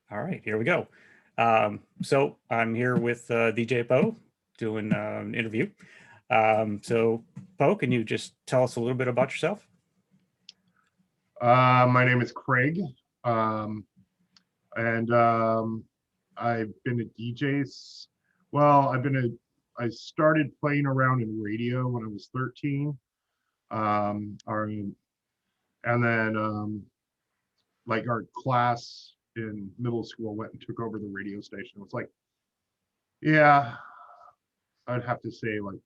All right, here we go. So I'm here with DJ Po doing an interview. So Po, can you just tell us a little bit about yourself? My name is Craig, um, and I've been a DJ. Well, I started playing around in radio when I was 13. And then like our class in middle school went and took over the radio station. It was like, yeah, I'd have to say like,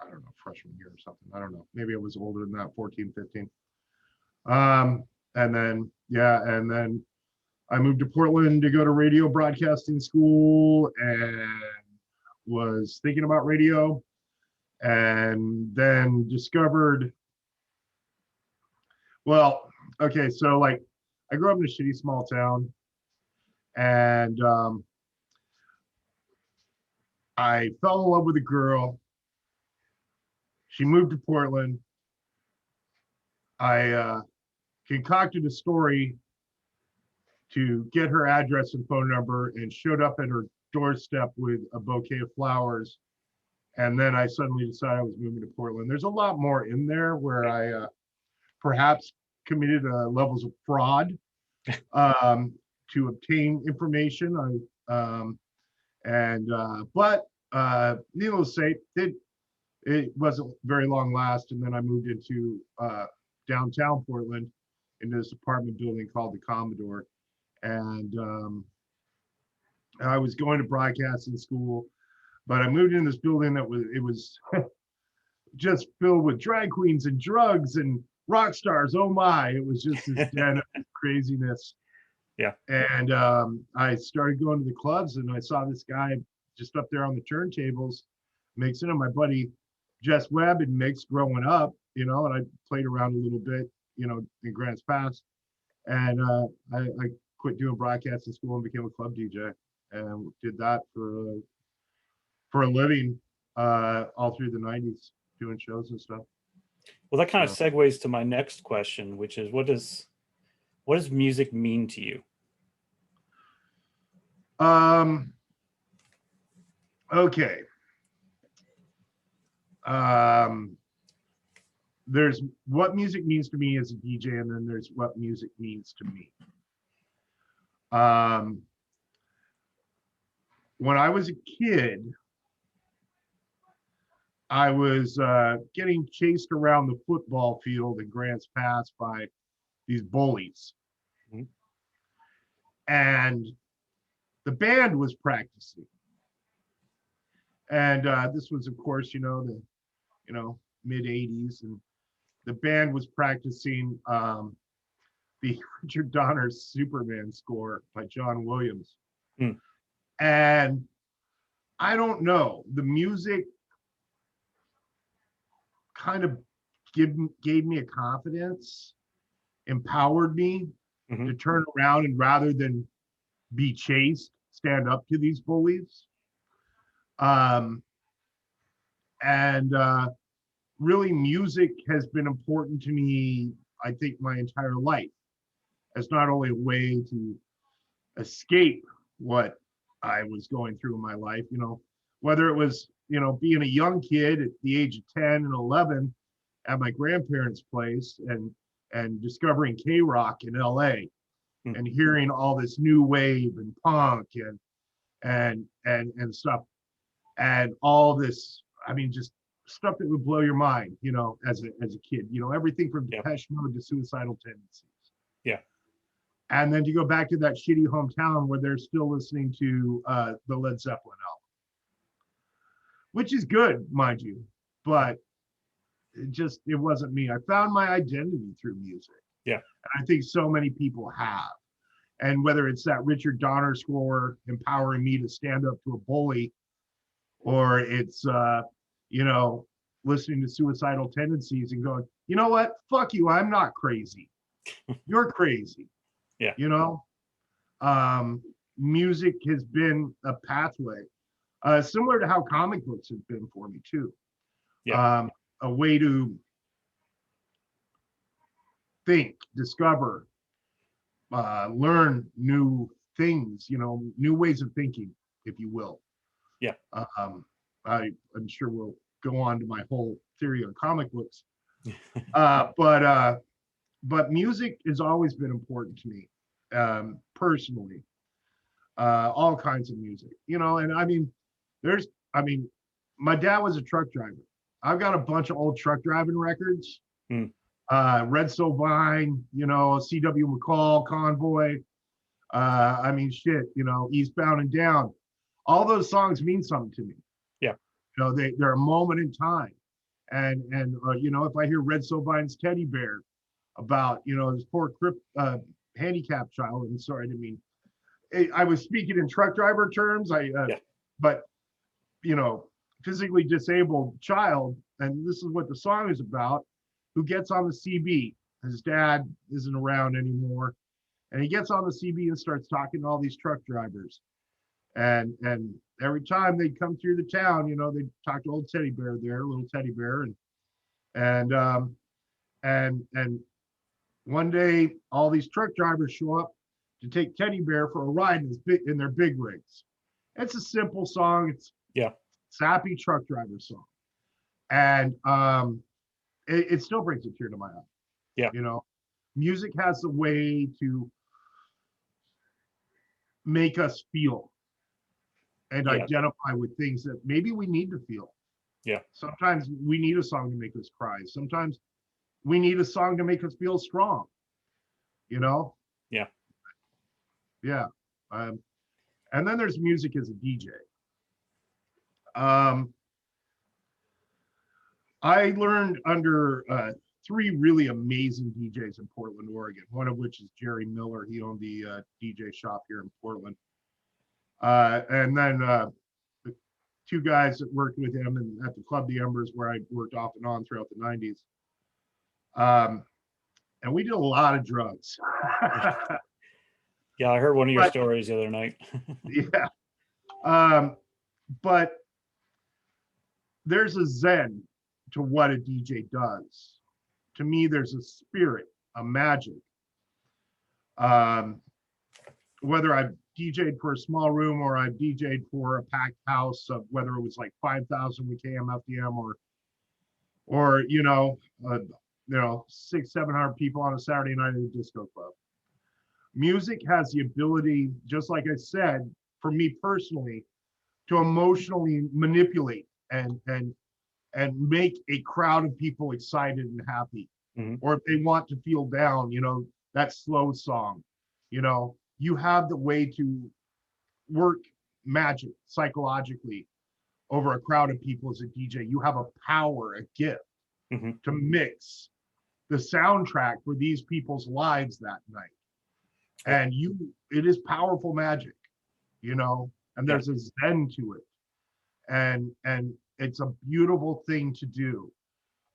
I don't know, freshman year or something. I don't know. Maybe I was older than that, 14, 15. And then I moved to Portland to go to radio broadcasting school and was thinking about radio, and then discovered, well, okay, so like I grew up in a shitty small town, and I fell in love with a girl. She moved to Portland. I concocted a story to get her address and phone number and showed up at her doorstep with a bouquet of flowers. And then I suddenly decided I was moving to Portland. There's a lot more in there where I perhaps committed levels of fraud to obtain information. But needless to say, it wasn't very long last. And then I moved into downtown Portland into this apartment building called the Commodore. And I was going to broadcasting school, but I moved in this building that was just filled with drag queens and drugs and rock stars. Oh my, it was just this den of craziness. Yeah. And I started going to the clubs, and I saw this guy just up there on the turntables mixing, and my buddy Jess Webb had mixed growing up, and I played around a little bit, in Grants Pass. And I quit doing broadcasting school and became a club DJ, and did that for a living all through the 90s, doing shows and stuff. Well, that kind of segues to my next question, which is what does music mean to you? Okay. There's what music means to me as a DJ, and then there's what music means to me. When I was a kid, I was getting chased around the football field in Grants Pass by these bullies. Mm-hmm. And the band was practicing. And this was, of course, the mid 80s, and the band was practicing the Richard Donner's Superman score by John Williams. Mm. And I don't know, the music kind of gave me a confidence, empowered me to turn around and, rather than be chased, stand up to these bullies. Really, music has been important to me, I think, my entire life, as not only a way to escape what I was going through in my life, whether it was, being a young kid at the age of 10 and 11 at my grandparents' place and discovering K-Rock in LA and hearing all this new wave and punk and stuff, and all this, just stuff that would blow your mind, as a kid, everything from Depeche Mode to Suicidal Tendencies. Yeah. And then to go back to that shitty hometown where they're still listening to the Led Zeppelin album, which is good, mind you, but it wasn't me. I found my identity through music. Yeah. And I think so many people have. And whether it's that Richard Donner score empowering me to stand up to a bully, or it's, listening to Suicidal Tendencies and going, you know what? Fuck you. I'm not crazy. You're crazy. Yeah. Music has been a pathway, similar to how comic books have been for me too. Yeah. A way to think, discover, learn new things, new ways of thinking, if you will. Yeah. I'm sure we'll go on to my whole theory on comic books. But music has always been important to me, personally. All kinds of music, and my dad was a truck driver. I've got a bunch of old truck driving records. Mm. Red Sovine, C.W. McCall, Convoy. Shit, Eastbound and Down. All those songs mean something to me. Yeah. They're a moment in time. And if I hear Red Sovine's Teddy Bear about, this poor handicapped child, I'm sorry, I didn't mean, I was speaking in truck driver terms. But physically disabled child, and this is what the song is about, who gets on the CB. His dad isn't around anymore, and he gets on the CB and starts talking to all these truck drivers. And every time they come through the town, they talk to old Teddy Bear there, little Teddy Bear, and one day all these truck drivers show up to take Teddy Bear for a ride in their big rigs. It's a simple song. It's sappy truck driver song, and it still brings a tear to my eye. Yeah. Music has a way to make us feel and identify with things that maybe we need to feel. Yeah. Sometimes we need a song to make us cry. Sometimes we need a song to make us feel strong. Yeah. Yeah. And then there's music as a DJ. I learned under three really amazing DJs in Portland, Oregon, one of which is Jerry Miller. He owned the DJ shop here in Portland. And then the two guys that worked with him and at the Club The Embers, where I worked off and on throughout the 90s. And we did a lot of drugs. Yeah, I heard one of your stories the other night. Yeah. But there's a zen to what a DJ does. To me, there's a spirit, a magic. Whether I've DJ'd for a small room or I've DJ'd for a packed house, of whether it was like 5,000 with KMFDM or 600-700 people on a Saturday night at a disco club. Music has the ability, just like I said, for me personally, to emotionally manipulate and make a crowd of people excited and happy. Mm-hmm. Or if they want to feel down, that slow song, you have the way to work magic psychologically over a crowd of people as a DJ. You have a power, a gift to mix the soundtrack for these people's lives that night. And it is powerful magic, and there's a zen to it. And it's a beautiful thing to do.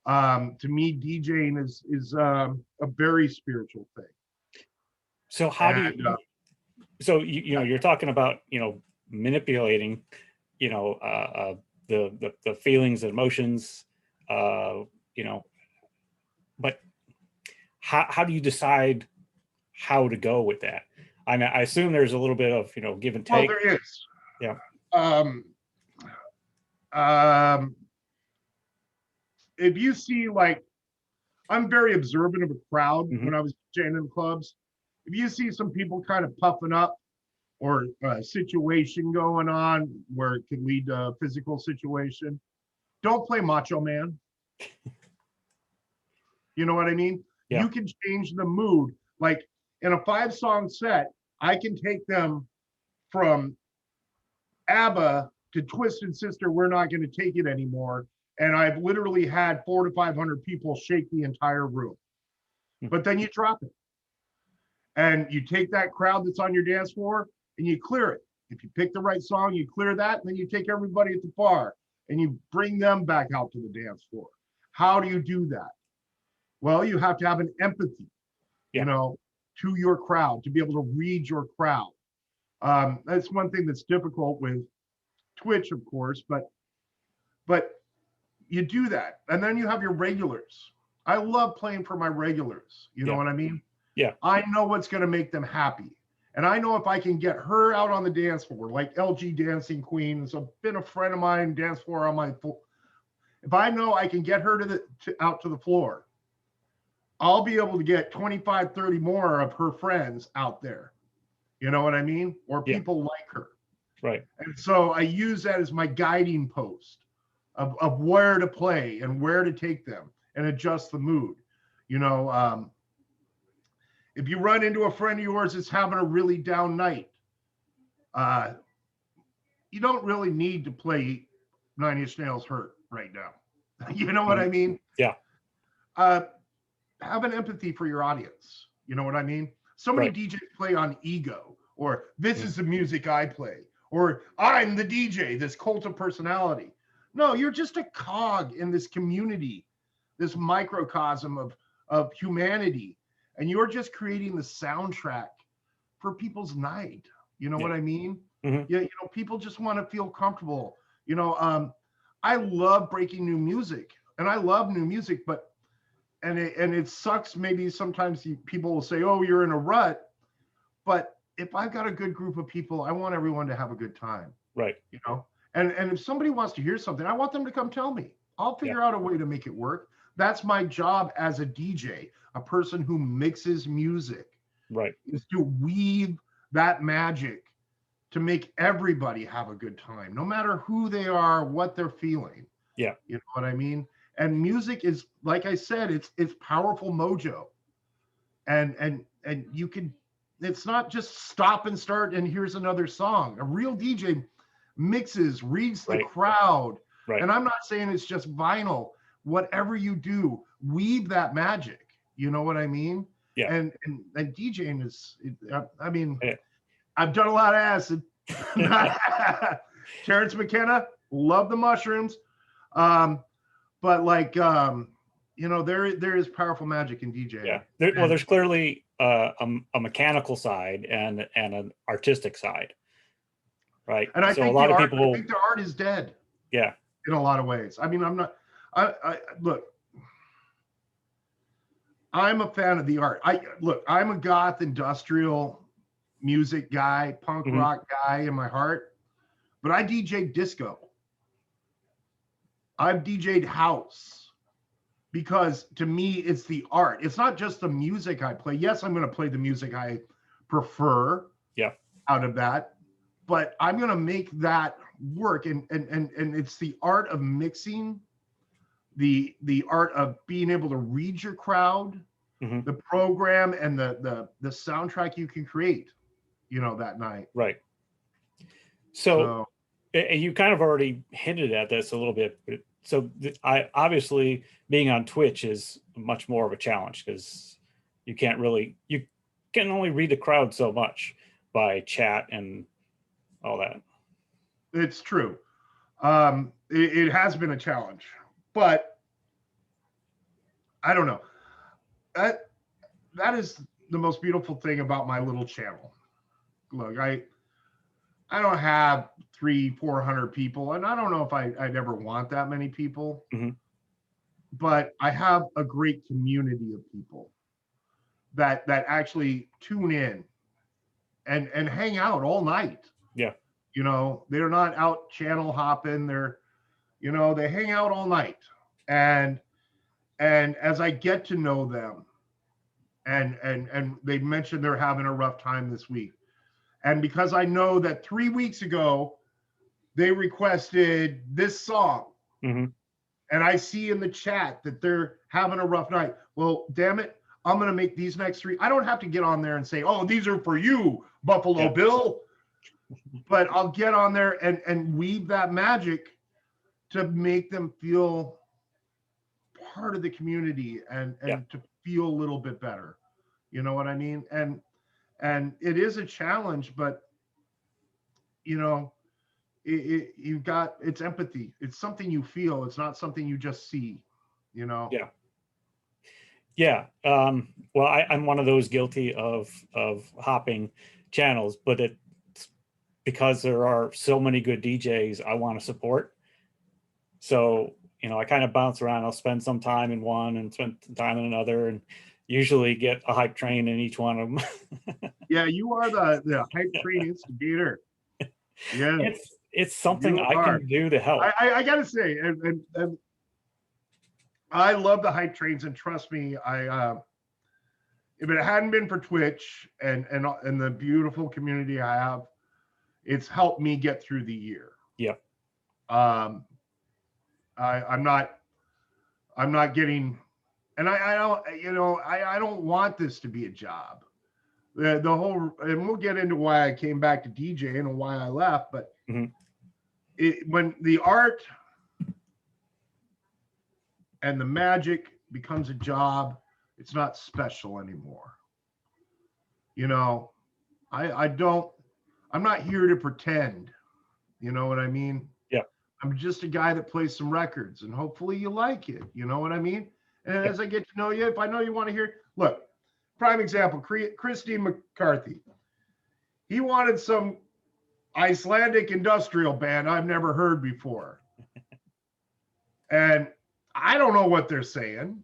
To me, DJing is a very spiritual thing. So how do you, so you're talking about, manipulating, the feelings and emotions, but how do you decide how to go with that? I mean, I assume there's a little bit of, give and take. Well, there is. Yeah. If you see, I'm very observant of a crowd when I was DJing in clubs. If you see some people kind of puffing up or a situation going on where it could lead to a physical situation, don't play Macho Man. You know what I mean? Yeah. You can change the mood. Like in a 5-song set, I can take them from ABBA to Twisted Sister, We're Not Going to Take It Anymore. And I've literally had 400 to 500 people shake the entire room. But then you drop it. And you take that crowd that's on your dance floor and you clear it. If you pick the right song, you clear that, and then you take everybody at the bar and you bring them back out to the dance floor. How do you do that? Well, you have to have an empathy, to your crowd, to be able to read your crowd. That's one thing that's difficult with Twitch, of course, but you do that. And then you have your regulars. I love playing for my regulars. You know what I mean? Yeah. I know what's going to make them happy. And I know if I can get her out on the dance floor, like LG Dancing Queen, has been a friend of mine, dance floor on my, if I know I can get her out to the floor, I'll be able to get 25, 30 more of her friends out there. You know what I mean? Or people like her. Right. And so I use that as my guiding post of where to play and where to take them and adjust the mood. You know, if you run into a friend of yours that's having a really down night, you don't really need to play Nine Inch Nails Hurt right now. You know what I mean? Yeah. Have an empathy for your audience. You know what I mean? So many DJs play on ego, or this is the music I play, or I'm the DJ, this cult of personality. No, you're just a cog in this community, this microcosm of humanity. And you're just creating the soundtrack for people's night. You know what I mean? Yeah, you know, people just want to feel comfortable. You know, I love breaking new music, and I love new music, but and it sucks. Maybe sometimes people will say, "Oh, you're in a rut," but if I've got a good group of people, I want everyone to have a good time. Right. You know, and if somebody wants to hear something, I want them to come tell me. I'll figure out a way to make it work. That's my job as a DJ, a person who mixes music. Right. Is to weave that magic to make everybody have a good time, no matter who they are, what they're feeling. Yeah. You know what I mean? And music is, like I said, it's powerful mojo. And you can, it's not just stop and start and here's another song. A real DJ mixes, reads the crowd. Right. And I'm not saying it's just vinyl. Whatever you do, weave that magic. You know what I mean? Yeah. And DJing is, I mean, I've done a lot of acid. Terrence McKenna, love the mushrooms. But like, you know, there is powerful magic in DJing. Yeah. Well, there's clearly a mechanical side and an artistic side. Right. And I so think a lot of I people, think the art is dead. Yeah. In a lot of ways. I mean, I look, I'm a fan of the art. I'm a goth industrial music guy, punk rock guy in my heart, but I DJ disco. I've DJ'd house because to me, it's the art. It's not just the music I play. Yes, I'm going to play the music I prefer out of that, but I'm going to make that work. And it's the art of mixing, the art of being able to read your crowd, the program and the soundtrack you can create, you know, that night. Right. So you kind of already hinted at this a little bit, but so I obviously being on Twitch is much more of a challenge because you can only read the crowd so much by chat and all that. It's true. It has been a challenge, but I don't know. That is the most beautiful thing about my little channel. Look, I don't have 300-400 people, and I don't know if I'd ever want that many people, but I have a great community of people that actually tune in and hang out all night. Yeah. You know, they're not out channel hopping. They're, you know, they hang out all night. And as I get to know them, and they mentioned they're having a rough time this week. And because I know that 3 weeks ago, they requested this song. And I see in the chat that they're having a rough night. Well, damn it, I'm going to make these next three. I don't have to get on there and say, oh, these are for you, Buffalo Bill. But I'll get on there and weave that magic to make them feel part of the community and to feel a little bit better. You know what I mean? And it is a challenge, but you know, it's empathy. It's something you feel. It's not something you just see, you know? Yeah. Well, I'm one of those guilty of hopping channels, but it's because there are so many good DJs I want to support. So, you know, I kind of bounce around. I'll spend some time in one and spend some time in another, and usually get a hype train in each one of them. Yeah, you are the hype train instigator. Yeah, It's something you I are. can do to help. I gotta say, and I love the hype trains, and trust me, if it hadn't been for Twitch and the beautiful community I have, it's helped me get through the year. Yeah. Um, I'm not getting, and I don't, I don't want this to be a job. The whole, and we'll get into why I came back to DJing and why I left, but when the art and the magic becomes a job, it's not special anymore. I'm not here to pretend. You know what I mean? Yeah. I'm just a guy that plays some records, and hopefully you like it. You know what I mean? And as I get to know you, if I know you want to hear, look, prime example, Christine McCarthy. He wanted some Icelandic industrial band I've never heard before. And I don't know what they're saying,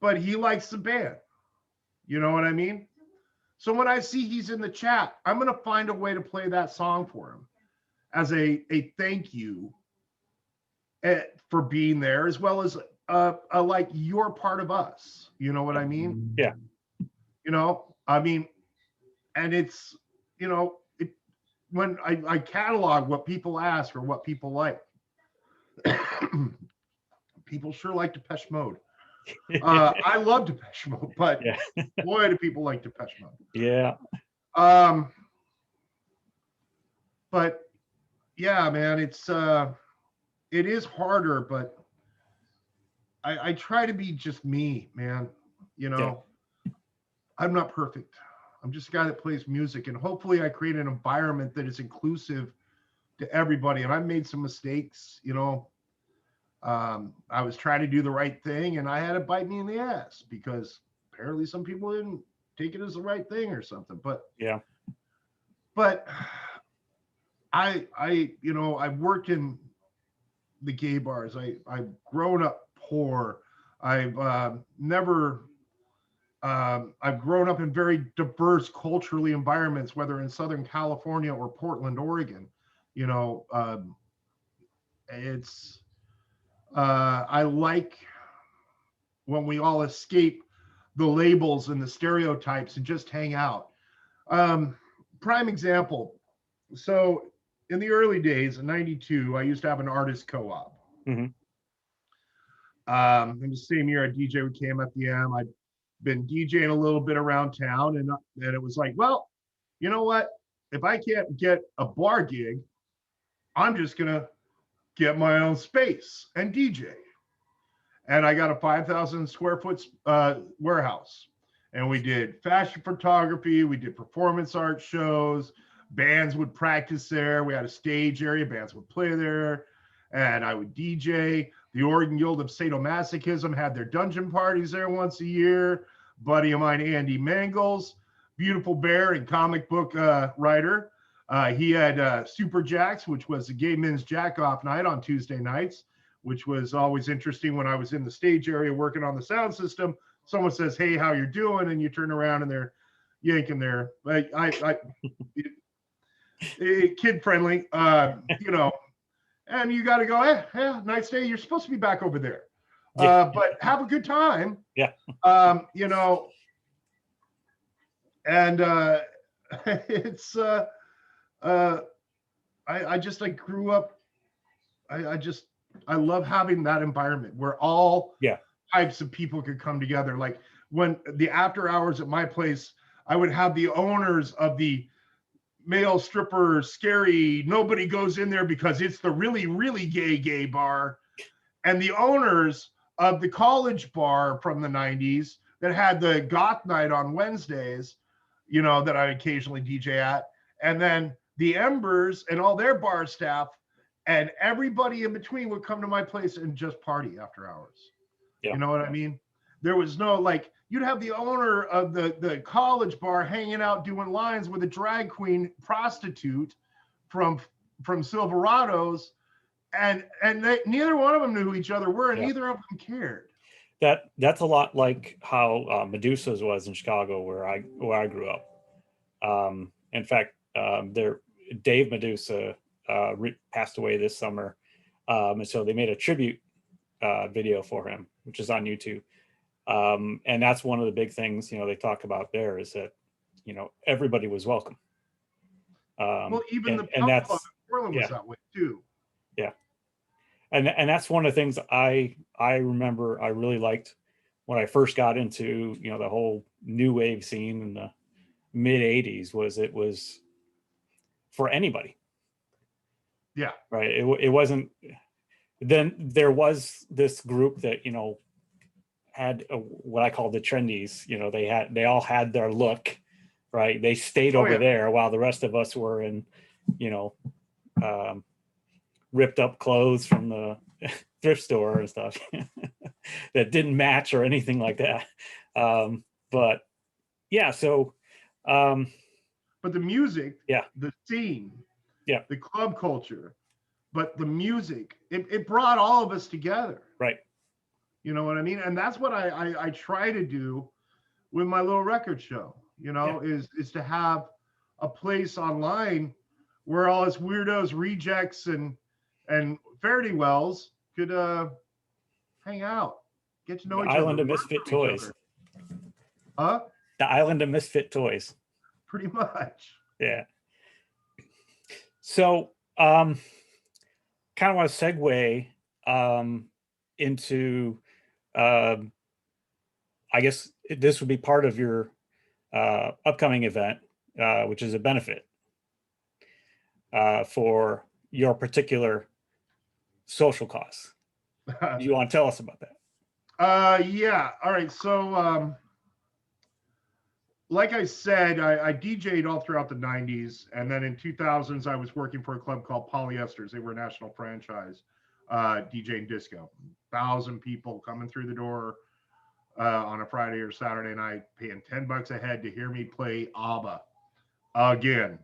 but he likes the band. You know what I mean? So when I see he's in the chat, I'm going to find a way to play that song for him as a thank you for being there, as well as like you're part of us. You know what I mean? Yeah. I mean, and it's, when I catalog what people ask or what people like, people sure like Depeche Mode. I love Depeche Mode, but boy, do people like Depeche Mode. Yeah. But yeah, man, it is harder, but I try to be just me, man. I'm not perfect. I'm just a guy that plays music, and hopefully I create an environment that is inclusive to everybody. And I've made some mistakes, I was trying to do the right thing, and I had it bite me in the ass because apparently some people didn't take it as the right thing or something. But I've worked in the gay bars. I've grown up poor. I've grown up in very diverse culturally environments, whether in Southern California or Portland, Oregon. I like when we all escape the labels and the stereotypes and just hang out. Prime example. So in the early days in 92, I used to have an artist co-op. In the same year I DJ with KMFDM, I'd been DJing a little bit around town, and it was like, well, you know what? If I can't get a bar gig, I'm just going to get my own space and DJ. And I got a 5,000 square foot warehouse. And we did fashion photography. We did performance art shows. Bands would practice there. We had a stage area. Bands would play there. And I would DJ. The Oregon Guild of Sadomasochism had their dungeon parties there once a year. Buddy of mine, Andy Mangles, beautiful bear and comic book writer. He had Super Jacks, which was the gay men's jack-off night on Tuesday nights, which was always interesting. When I was in the stage area working on the sound system, someone says, "Hey, how you doing?" And you turn around and they're yanking their, kid friendly, and you got to go, hey, nice day. You're supposed to be back over there, but have a good time. Yeah. And it's I grew up. I love having that environment where all types of people could come together. Like when the after hours at my place, I would have the owners of the male stripper, scary, nobody goes in there because it's the really, really gay bar, and the owners of the college bar from the 90s that had the goth night on Wednesdays, that I occasionally DJ at, and then the Embers and all their bar staff and everybody in between would come to my place and just party after hours. You know what I mean? There was no, like, you'd have the owner of the college bar hanging out doing lines with a drag queen prostitute from Silverados, and neither one of them knew who each other were, and neither of them cared. that's a lot like how Medusa's was in Chicago, where I grew up. In fact, Dave Medusa passed away this summer, and so they made a tribute video for him, which is on YouTube. And that's one of the big things, they talk about there, is that, everybody was welcome. Well, even the and punk club that's, in Portland was yeah, that way too. yeah. And that's one of the things I remember I really liked when I first got into, the whole new wave scene in the mid 80s, was it was for anybody. Yeah. Right. It wasn't, then there was this group that, had what I call the trendies. They all had their look, right? They stayed over there while the rest of us were in, ripped up clothes from the thrift store and stuff that didn't match or anything like that. But yeah, so. But the music, yeah, the scene, yeah, the club culture, but the music, it brought all of us together. Right. You know what I mean? And that's what I try to do with my little record show, is to have a place online where all us weirdos, rejects, and fare wells could hang out, get to know the each other. Island of Misfit Toys. Huh? The Island of Misfit Toys. Pretty much. Yeah. So, kind of want to segue into, I guess this would be part of your upcoming event, which is a benefit for your particular social cause. Do you want to tell us about that? Yeah. All right. So, like I said, I DJ'd all throughout the 90s. And then in 2000s, I was working for a club called Polyesters. They were a national franchise, DJing disco. 1,000 people coming through the door on a Friday or Saturday night, paying $10 a head to hear me play ABBA again.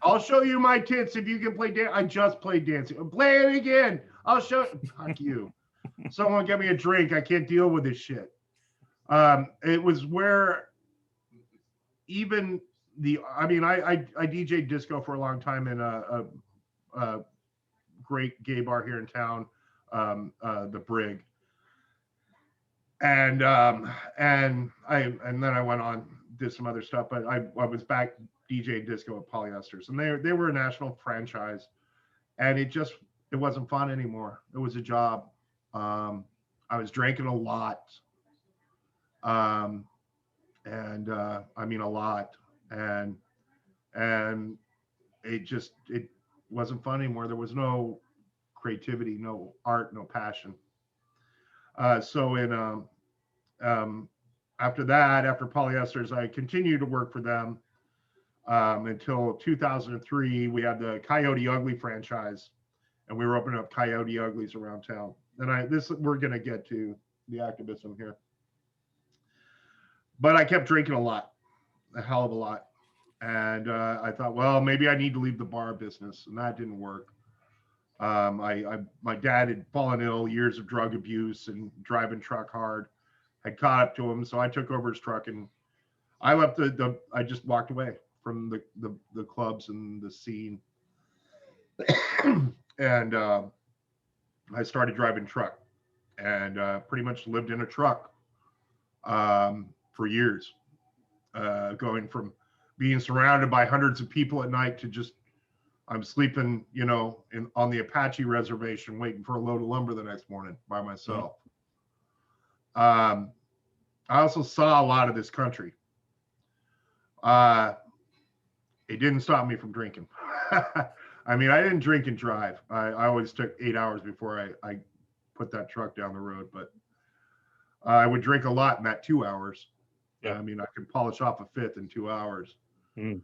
I'll show you my tits if you can play dance. I just played dancing. Play it again. I'll show. Fuck you. Someone get me a drink. I can't deal with this shit. It was where even I DJ'd disco for a long time in a great gay bar here in town, the Brig. And then I went on, did some other stuff, but I was back DJ disco at Polyesters, and they were a national franchise, and it wasn't fun anymore. It was a job. I was drinking a lot, and I mean a lot, and it wasn't fun anymore. There was no creativity, no art, no passion. So after that, after Polyesters, I continued to work for them until 2003. We had the Coyote Ugly franchise, and we were opening up Coyote Uglies around town. And we're going to get to the activism here. But I kept drinking a lot, a hell of a lot. And I thought, well, maybe I need to leave the bar business, and that didn't work. My dad had fallen ill, years of drug abuse and driving truck hard, had caught up to him. So I took over his truck, and I left I just walked away from the clubs and the scene. And I started driving truck, and pretty much lived in a truck for years, going from being surrounded by hundreds of people at night to just, I'm sleeping, on the Apache reservation, waiting for a load of lumber the next morning by myself. I also saw a lot of this country. It didn't stop me from drinking. I mean, I didn't drink and drive. I always took 8 hours before I put that truck down the road, but I would drink a lot in that 2 hours. Yeah. I mean, I could polish off a fifth in 2 hours. Mm.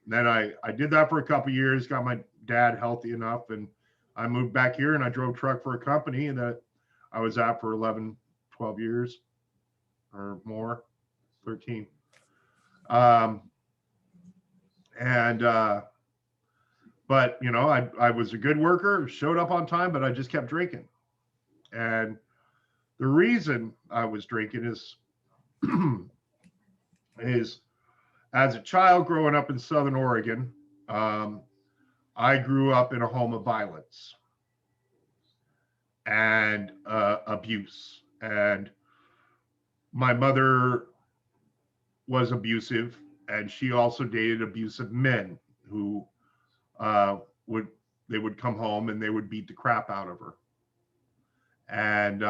Then I did that for a couple of years, got my dad healthy enough, and I moved back here, and I drove truck for a company that I was at for 11, 12 years or more, 13. But I was a good worker, showed up on time, but I just kept drinking. And The reason I was drinking is is as a child growing up in Southern Oregon, I grew up in a home of violence and abuse. And my mother was abusive, and she also dated abusive men who would they would come home and they would beat the crap out of her. And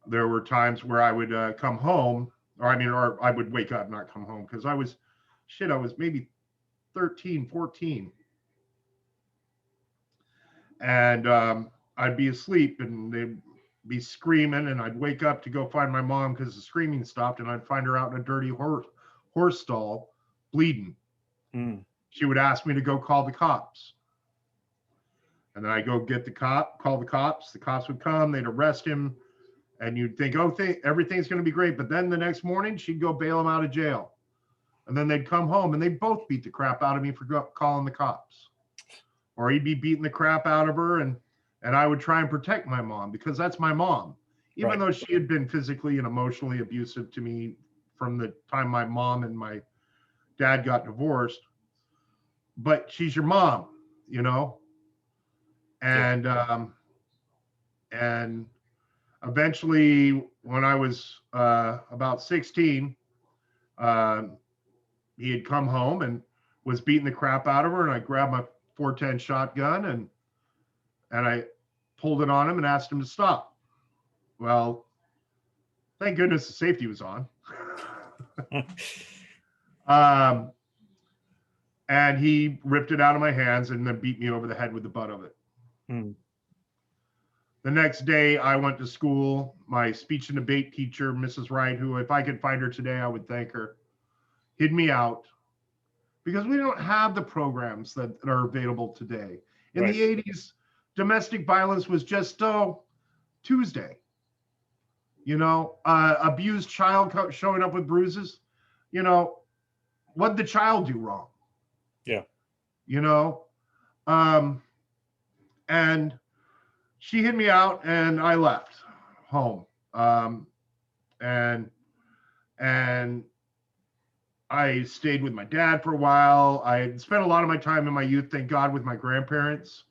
there were times where I would come home, or I would wake up, not come home, because I was maybe 13, 14. And I'd be asleep and they'd be screaming, and I'd wake up to go find my mom because the screaming stopped, and I'd find her out in a dirty horse stall bleeding. Mm. She would ask me to go call the cops. And then I go call the cops. The cops would come, they'd arrest him, and you'd think, oh, everything's going to be great. But then the next morning, she'd go bail him out of jail. And then they'd come home and they'd both beat the crap out of me for calling the cops. Or he'd be beating the crap out of her, and I would try and protect my mom because that's my mom. Even Right. though she had been physically and emotionally abusive to me from the time my mom and my dad got divorced. But she's your mom, you know? And and eventually, when I was about 16, he had come home and was beating the crap out of her, and I grabbed my 410 shotgun and I pulled it on him and asked him to stop. Well, thank goodness the safety was on. And he ripped it out of my hands and then beat me over the head with the butt of it. Mm. The next day, I went to school. My speech and debate teacher, Mrs. Wright, who, if I could find her today, I would thank her, hid me out because we don't have the programs that are available today. In Right. the 80s, domestic violence was just Tuesday. You know, abused child showing up with bruises. You know, what did the child do wrong? Yeah. You know, and she hid me out, and I left home. And I stayed with my dad for a while. I spent a lot of my time in my youth, thank God, with my grandparents,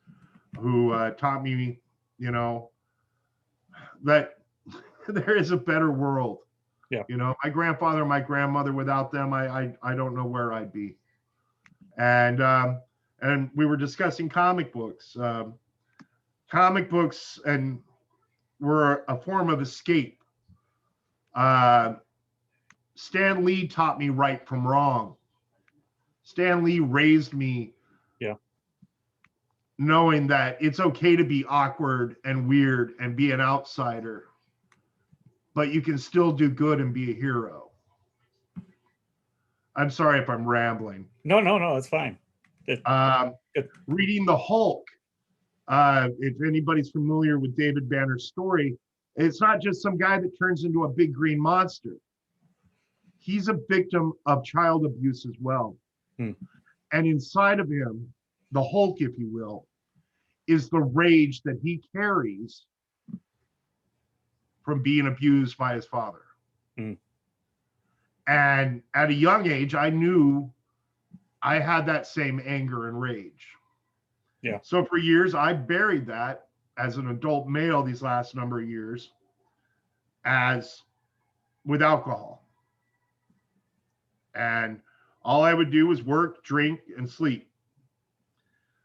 who taught me, you know, that there is a better world. Yeah. You know, my grandfather and my grandmother, without them, I don't know where I'd be. And we were discussing comic books. Comic books and were a form of escape. Stan Lee taught me right from wrong. Stan Lee raised me, Yeah, knowing that it's okay to be awkward and weird and be an outsider, but you can still do good and be a hero. I'm sorry if I'm rambling. no, it's fine. Reading the Hulk. If anybody's familiar with David Banner's story, it's not just some guy that turns into a big green monster. He's a victim of child abuse as well. Hmm. And inside of him, the Hulk, if you will, is the rage that he carries from being abused by his father. Hmm. And at a young age, I knew I had that same anger and rage. Yeah. So for years, I buried that as an adult male these last number of years with alcohol. And all I would do was work, drink, and sleep.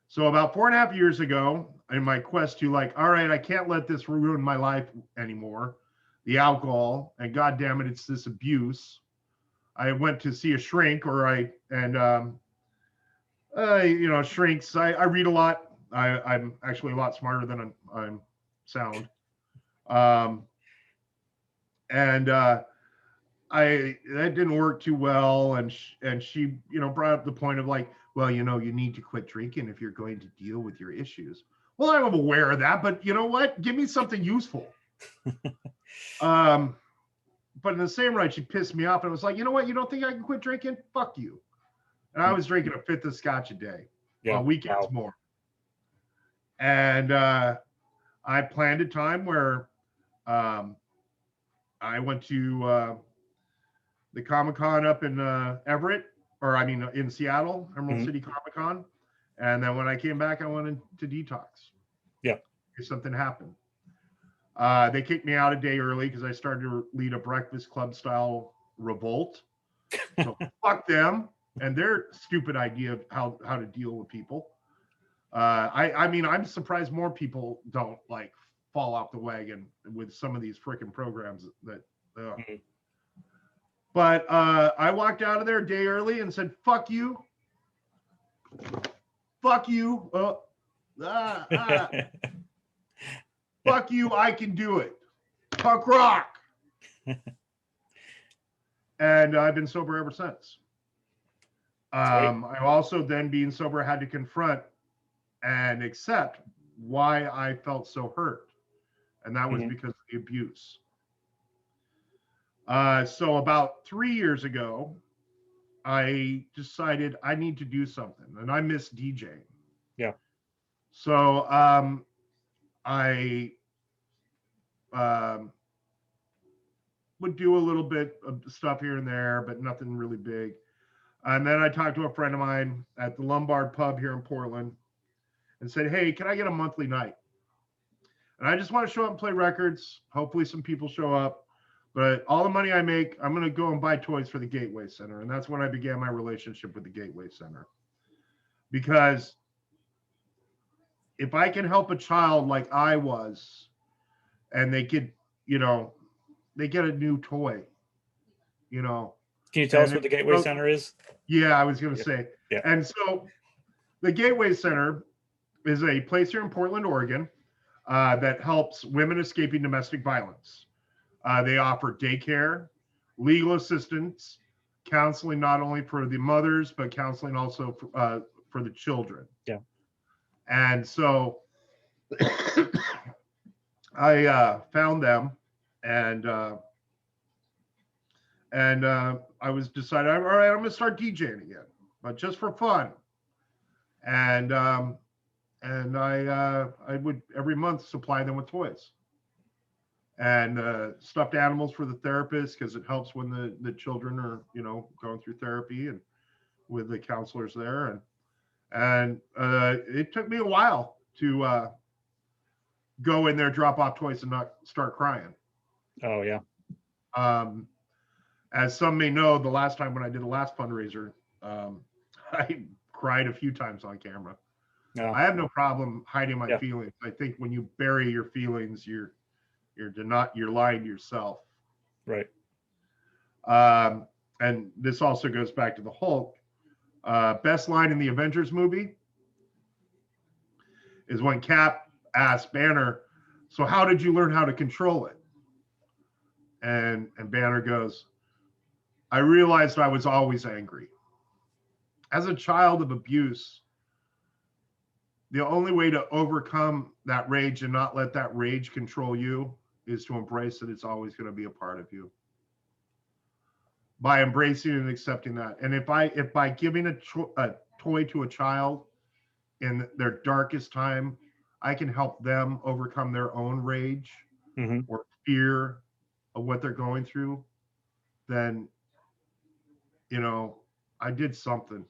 So about 4.5 years ago, in my quest to all right, I can't let this ruin my life anymore, the alcohol, and God damn it, it's this abuse. I went to see a shrink, shrinks. I read a lot. I'm actually a lot smarter than I'm sound. That didn't work too well, and she brought up the point of well, you need to quit drinking if you're going to deal with your issues. Well, I'm aware of that, but you know what? Give me something useful. But in the same right, she pissed me off, and it was you know what? You don't think I can quit drinking? Fuck you. And I was drinking a fifth of scotch a day. Yeah. On weekends more. And I planned a time where Um, I went to the Comic-Con up in Everett, or I mean in Seattle, Emerald Mhm. City Comic-Con. And then when I came back, I went into detox. Yeah. If something happened. They kicked me out a day early because I started to lead a Breakfast Club style revolt. So fuck them and their stupid idea of how to deal with people. I mean, I'm surprised more people don't like fall off the wagon with some of these freaking programs that. Mhm. But I walked out of there a day early and said, "Fuck you, fuck you, fuck you. I can do it. Punk rock." And I've been sober ever since. I also then, being sober, had to confront and accept why I felt so hurt, and that was Mhm. because of the abuse. So about 3 years ago, I decided I need to do something, and I miss DJing. Yeah. So I um, would do a little bit of stuff here and there, but nothing really big. And then I talked to a friend of mine at the Lombard Pub here in Portland and said, "Hey, can I get a monthly night? And I just want to show up and play records. Hopefully some people show up. But all the money I make, I'm going to go and buy toys for the Gateway Center." And that's when I began my relationship with the Gateway Center. Because if I can help a child like I was, and they get, you know, they get a new toy, you know. Can you tell us what the Gateway Center is? Yeah, I was going to Yeah. say. Yeah. And so the Gateway Center is a place here in Portland, Oregon, that helps women escaping domestic violence. They offer daycare, legal assistance, counseling not only for the mothers, but counseling also for the children. Yeah. And so I found them, and I was decided, all right, I'm going to start DJing again, but just for fun. And I would every month supply them with toys and stuffed animals for the therapist, because it helps when the children are, you know, going through therapy, and with the counselors there. And it took me a while to go in there, drop off toys, and not start crying. Oh yeah. As some may know, the last time when I did the last fundraiser, I cried a few times on camera. No. I have no problem hiding my Yeah. feelings. I think when you bury your feelings, you're lying to yourself. Right. And this also goes back to the Hulk. Best line in the Avengers movie is when Cap asks Banner, "So how did you learn how to control it?" And Banner goes, "I realized I was always angry." As a child of abuse, the only way to overcome that rage and not let that rage control you is to embrace that it's always going to be a part of you. By embracing and accepting that. And if by giving a toy to a child in their darkest time, I can help them overcome their own rage or fear of what they're going through, then, you know, I did something.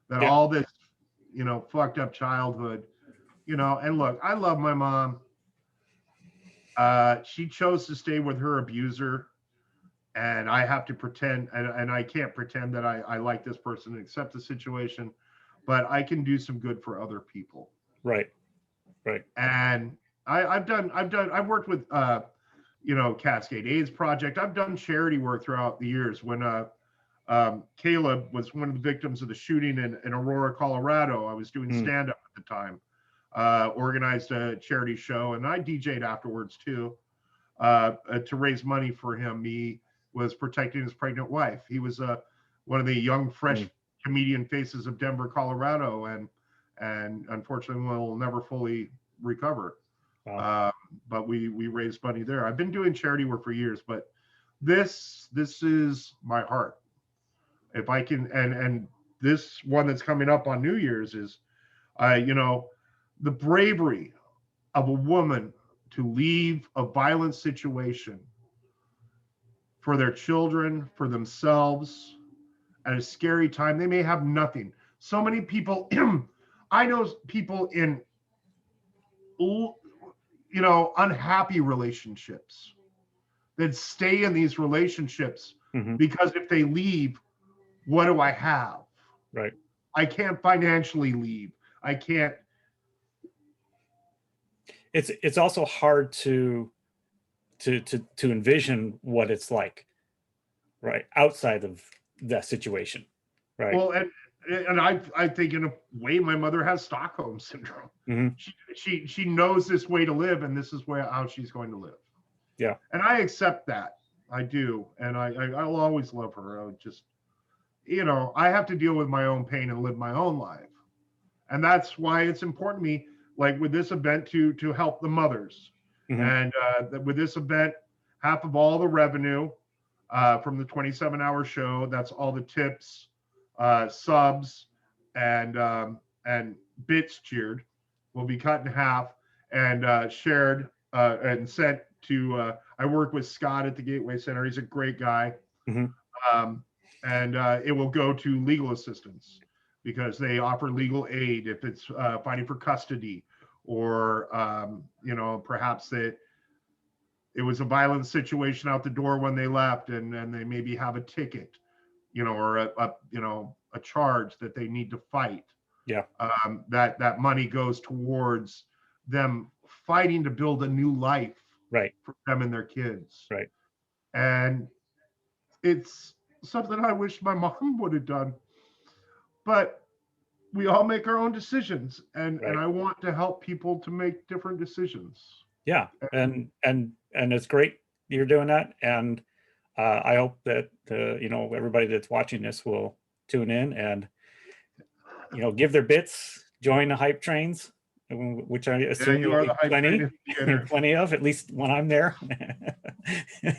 That all this, you know, fucked up childhood, you know. And look, I love my mom. She chose to stay with her abuser, and I have to pretend, and I can't pretend that I like this person and accept the situation, but I can do some good for other people. Right. And I've worked with you know, Cascade AIDS Project. I've done charity work throughout the years. When Caleb was one of the victims of the shooting in Aurora, Colorado, I was doing stand-up at the time. Organized a charity show, and I DJ'd afterwards too, to raise money for him. He was protecting his pregnant wife. He was one of the young, fresh comedian faces of Denver, Colorado, and unfortunately will never fully recover. Wow. But we raised money there. I've been doing charity work for years, but this is my heart. If I can, and this one that's coming up on New Year's is, you know, the bravery of a woman to leave a violent situation for their children, for themselves, at a scary time. They may have nothing. So many people, I know people in, unhappy relationships that stay in these relationships because if they leave, what do I have? Right. I can't financially leave. I can't. It's also hard to envision what it's like, right, outside of that situation, right? Well, and I think in a way my mother has Stockholm syndrome. She knows this way to live, and this is how she's going to live. Yeah. And I accept that. I do, and I'll always love her. I just, I have to deal with my own pain and live my own life, and that's why it's important to me, like with this event, to help the mothers, and with this event, half of all the revenue from the 27-hour show, that's all the tips, subs, and bits cheered, will be cut in half and shared and sent to. I work with Scott at the Gateway Center. He's a great guy, and it will go to legal assistance because they offer legal aid if it's fighting for custody, or perhaps that it was a violent situation out the door when they left, and they maybe have a ticket, or a charge that they need to fight. Yeah. That money goes towards them fighting to build a new life, right, for them and their kids. Right. And it's something I wish my mom would have done. But we all make our own decisions, and I want to help people to make different decisions. Yeah, and it's great you're doing that, and I hope that everybody that's watching this will tune in and give their bits, join the hype trains, which I assume you are the hype plenty of, at least when I'm there.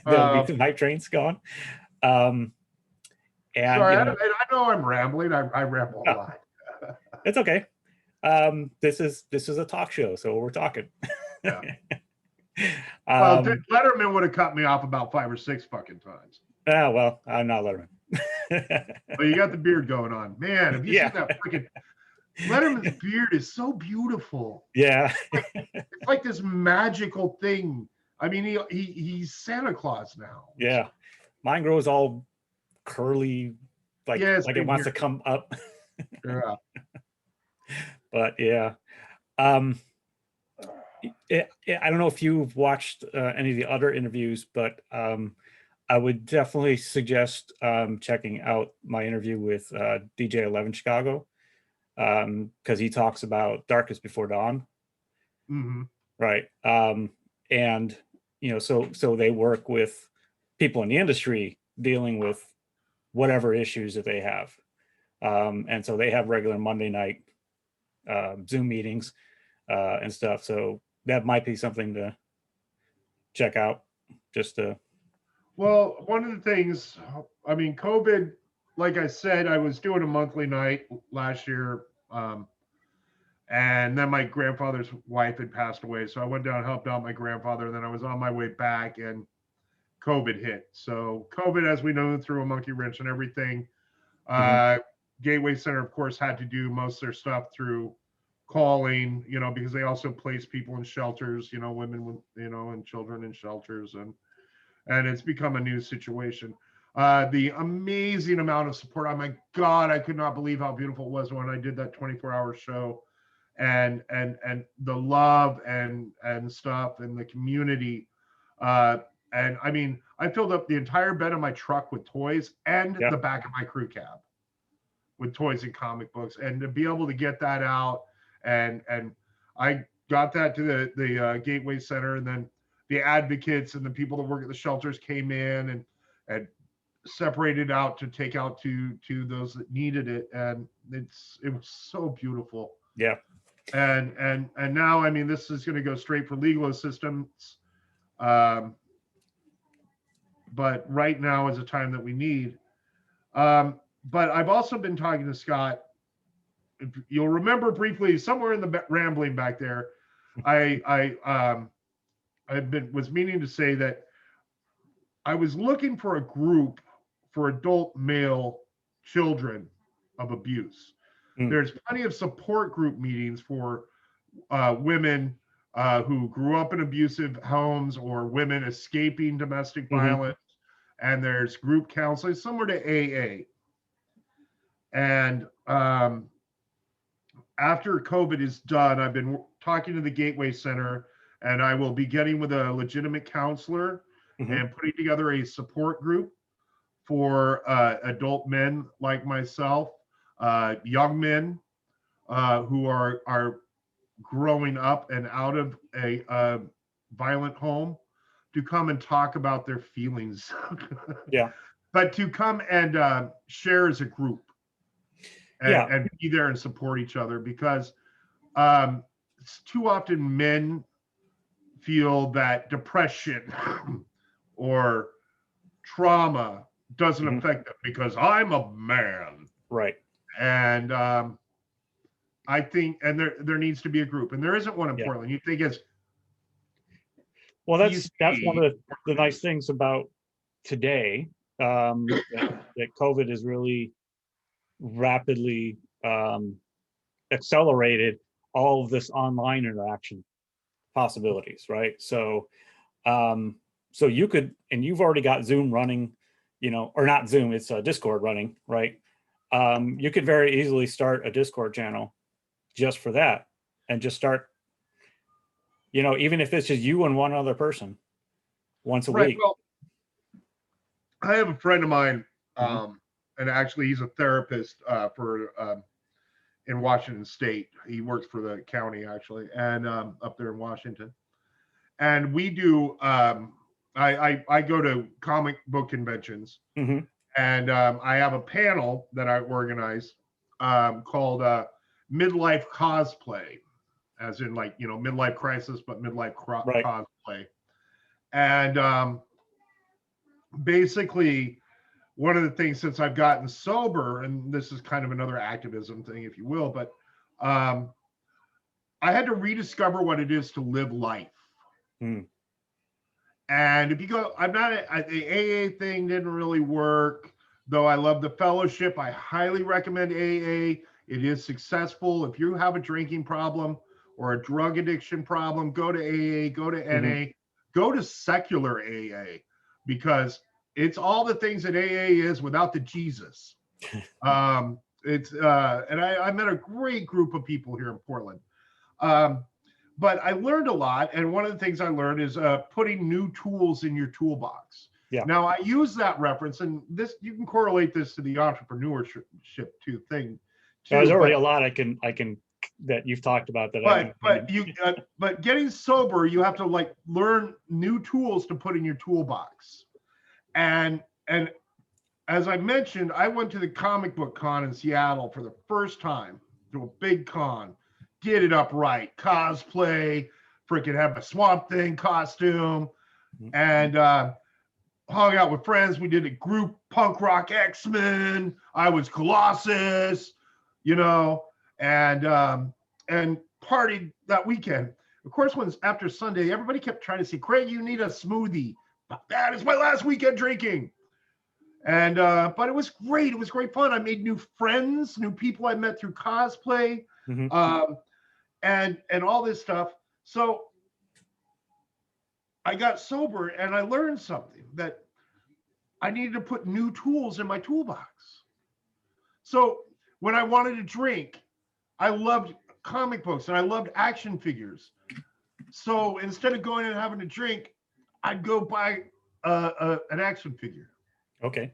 There'll be some hype trains going. And sorry, I know I'm rambling. I ramble a lot. It's okay. This is a talk show, so we're talking. Yeah. Well, Letterman would have cut me off about 5 or 6 fucking times. Well, I'm not Letterman. Well, you got the beard going on, man. Have you seen that freaking Letterman's beard is so beautiful. Yeah, it's like this magical thing. I mean, he's Santa Claus now. Yeah, mine grows all curly, like it wants to come up. Yeah. But yeah. I don't know if you've watched any of the other interviews, but I would definitely suggest checking out my interview with DJ 11 Chicago, because he talks about Darkest Before Dawn. Right. And so they work with people in the industry dealing with whatever issues that they have, and so they have regular Monday night Zoom meetings and stuff. So that might be something to check out. Well, one of the things, I mean, COVID, like I said, I was doing a monthly night last year, and then my grandfather's wife had passed away, so I went down and helped out my grandfather, and then I was on my way back and COVID hit. So COVID, as we know, threw a monkey wrench and everything. Gateway Center, of course, had to do most of their stuff through calling, because they also place people in shelters, women with, and children in shelters, and it's become a new situation. The amazing amount of support. Oh my God, I could not believe how beautiful it was when I did that 24-hour show, and the love and stuff and the community. And I mean, I filled up the entire bed of my truck with toys and the back of my crew cab with toys and comic books, and to be able to get that out, and I got that to the Gateway Center, and then the advocates and the people that work at the shelters came in and separated out to take out to those that needed it, and it was so beautiful. Yeah. And now, I mean, this is going to go straight for legal assistance. But right now is a time that we need. But I've also been talking to Scott. If you'll remember briefly, somewhere in the rambling back there, I was meaning to say that I was looking for a group for adult male children of abuse. There's plenty of support group meetings for women who grew up in abusive homes or women escaping domestic violence. And there's group counseling, similar to AA. And after COVID is done, I've been talking to the Gateway Center, and I will be getting with a legitimate counselor and putting together a support group for adult men like myself, young men who are growing up and out of a violent home, to come and talk about their feelings. Yeah. But to come and share as a group and be there and support each other, because too often men feel that depression or trauma doesn't affect them because I'm a man. Right. And I think, and there needs to be a group, and there isn't one in Portland. You think it's, well, that's one of the nice things about today, that COVID has really rapidly accelerated all of this online interaction possibilities, right? So so you could, and you've already got Zoom running, or not Zoom, it's Discord running, right? You could very easily start a Discord channel just for that, and just start, even if it's just you and one other person once a week. Well, I have a friend of mine, and actually he's a therapist in Washington State. He works for the county, actually, and up there in Washington. And we do, I go to comic book conventions, and I have a panel that I organize called Midlife Cosplay, as in like, midlife crisis, but midlife cosplay. And basically, one of the things, since I've gotten sober, and this is kind of another activism thing, if you will, but I had to rediscover what it is to live life. And if you go, the AA thing didn't really work, though I love the fellowship. I highly recommend AA. It is successful. If you have a drinking problem or a drug addiction problem, go to AA, go to NA, go to secular AA, because it's all the things that AA is without the Jesus. And I met a great group of people here in Portland. But I learned a lot. And one of the things I learned is putting new tools in your toolbox. Yeah. Now, I use that reference, and this, you can correlate this to the entrepreneurship thing. There's already a lot I can that you've talked about that. But getting sober, you have to learn new tools to put in your toolbox. And as I mentioned, I went to the comic book con in Seattle for the first time, to a big con, did it up right, cosplay, freaking have a Swamp Thing costume, and hung out with friends. We did a group punk rock X-Men. I was Colossus, and partied that weekend. Of course, after Sunday, everybody kept trying to say, Craig, you need a smoothie. That is my last weekend drinking. And but it was great. It was great fun. I made new friends, new people I met through cosplay, and all this stuff. So I got sober, and I learned something, that I needed to put new tools in my toolbox. So when I wanted to drink, I loved comic books and I loved action figures. So instead of going and having a drink, I'd go buy an action figure. Okay.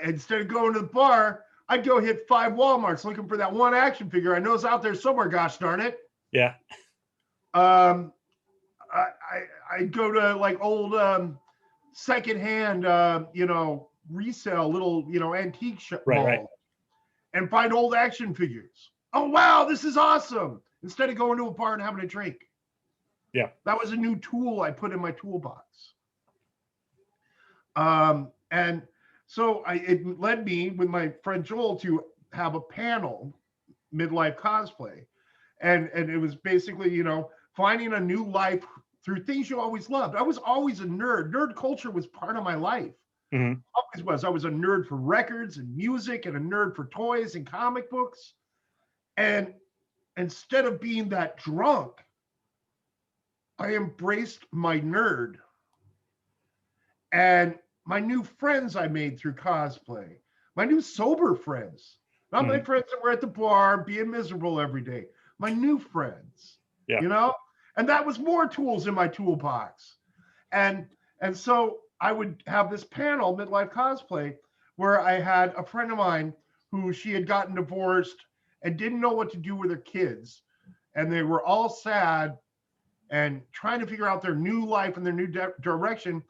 Instead of going to the bar, I'd go hit 5 Walmarts looking for that one action figure I know is out there somewhere, gosh darn it. Yeah. I'd go to old secondhand, resale, little, antique shop mall, and find old action figures. Oh, wow, this is awesome. Instead of going to a bar and having a drink. Yeah. That was a new tool I put in my toolbox. And so it led me with my friend Joel to have a panel, Midlife Cosplay. And it was basically, finding a new life through things you always loved. I was always a nerd. Nerd culture was part of my life. Mm-hmm. Always was. I was a nerd for records and music and a nerd for toys and comic books. And instead of being that drunk, I embraced my nerd and my new friends I made through cosplay, my new sober friends, not my friends that were at the bar being miserable every day, my new friends, you know, and that was more tools in my toolbox. And so I would have this panel, Midlife Cosplay, where I had a friend of mine who she had gotten divorced and didn't know what to do with her kids. And they were all sad and trying to figure out their new life and their new direction.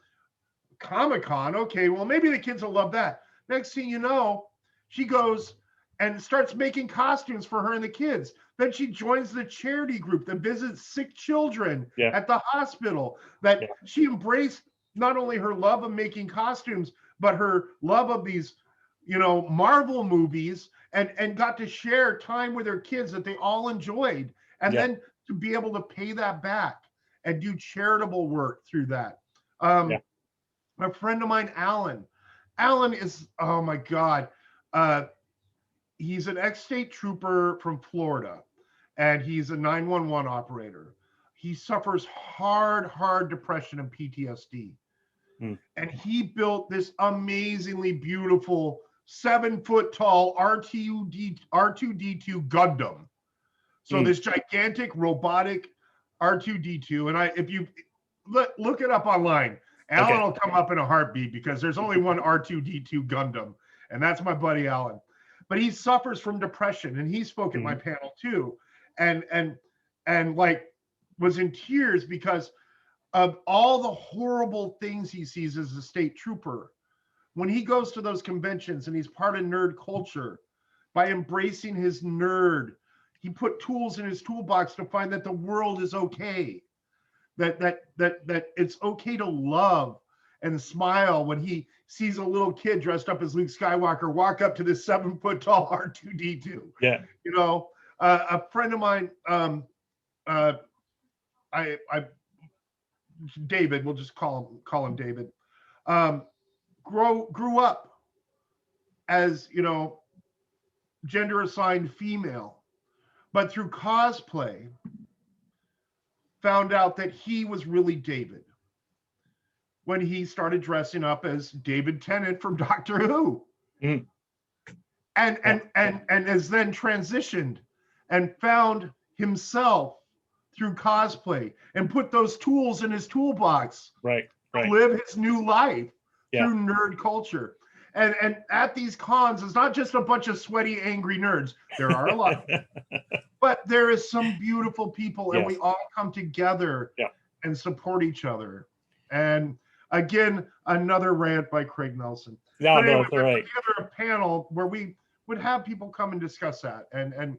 Comic-Con, okay, well, maybe the kids will love that. Next thing you know, she goes and starts making costumes for her and the kids. Then she joins the charity group that visits sick children at the hospital. That she embraced not only her love of making costumes, but her love of these, you know, Marvel movies, and got to share time with her kids that they all enjoyed. And then to be able to pay that back and do charitable work through that. A friend of mine, Alan is, oh my God. He's an ex-state trooper from Florida, and he's a 911 operator. He suffers hard depression and PTSD. And he built this amazingly beautiful 7-foot tall R2D2 Gundam. So this gigantic robotic R2D2. And if you look it up online, Alan will come up in a heartbeat, because there's only one R2D2 Gundam, and that's my buddy Alan. But he suffers from depression, and he spoke at my panel too, and like was in tears because of all the horrible things he sees as a state trooper. When he goes to those conventions and he's part of nerd culture, by embracing his nerd, he put tools in his toolbox to find that the world is okay. That it's okay to love and smile when he sees a little kid dressed up as Luke Skywalker walk up to this 7-foot tall R2D2. Yeah. You know, a friend of mine, David, we'll just call him David, grew up as, you know, gender assigned female, but through cosplay found out that he was really David when he started dressing up as David Tennant from Doctor Who. And has then transitioned and found himself through cosplay and put those tools in his toolbox to live his new life through nerd culture. And at these cons, it's not just a bunch of sweaty, angry nerds. There are a lot of them. But there is some beautiful people, and we all come together and support each other. And again, another rant by Craig Nelson. No, but anyway, no, we right. put together a panel where we would have people come and discuss that. And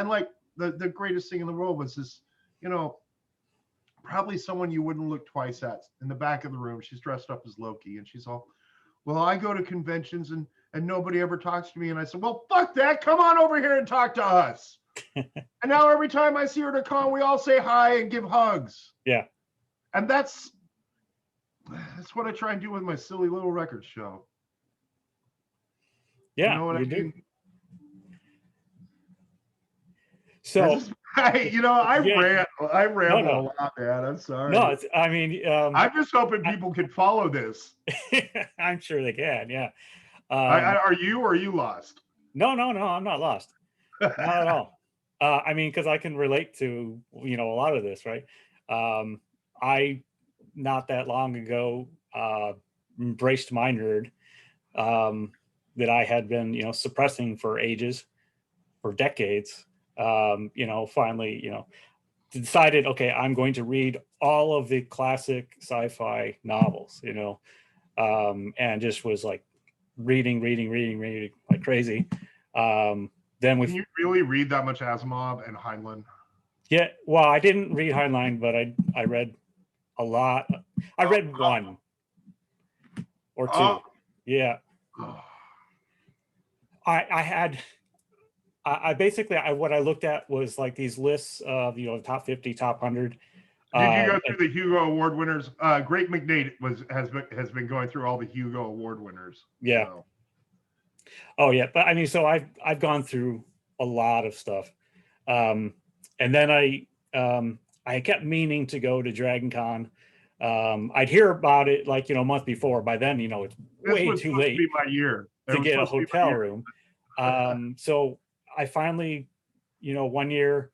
like the greatest thing in the world was this, you know, probably someone you wouldn't look twice at in the back of the room. She's dressed up as Loki, and she's all, well, I go to conventions and nobody ever talks to me. And I said, well, fuck that. Come on over here and talk to us. And now every time I see her at a con, we all say hi and give hugs. Yeah. And that's what I try and do with my silly little record show. Yeah, you know what I mean? do. So, I ramble a lot, man. I'm sorry. No, I mean, I'm just hoping people can follow this. I'm sure they can. Yeah. Are you lost? No, I'm not lost. Not at all. I mean, because I can relate to, a lot of this, right? I, not that long ago, embraced my nerd that I had been, suppressing for ages, for decades. Finally, decided, okay, I'm going to read all of the classic sci-fi novels, and just was like reading like crazy. Then Can you really read that much Asimov and Heinlein? Yeah, well, I didn't read Heinlein, but I read a lot. I read one or two. Yeah. I basically what I looked at was like these lists of, top 50, top 100 Did you go through the Hugo Award winners? Greg McNate has been going through all the Hugo Award winners. Yeah. So. Oh yeah, but I mean, so I've gone through a lot of stuff, and then I kept meaning to go to Dragon Con. I'd hear about it like, a month before. By then, it's way too late to be my year to get a hotel room. So I finally, one year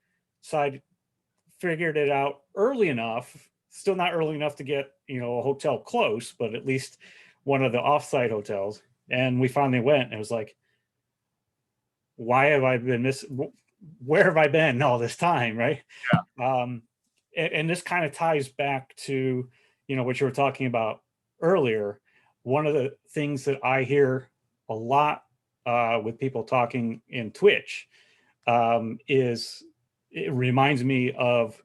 figured it out early enough, still not early enough to get, a hotel close, but at least one of the offsite hotels. And we finally went, and it was like, why have I been where have I been all this time? Right. Yeah. And this kind of ties back to, what you were talking about earlier. One of the things that I hear a lot with people talking in Twitch is, it reminds me of,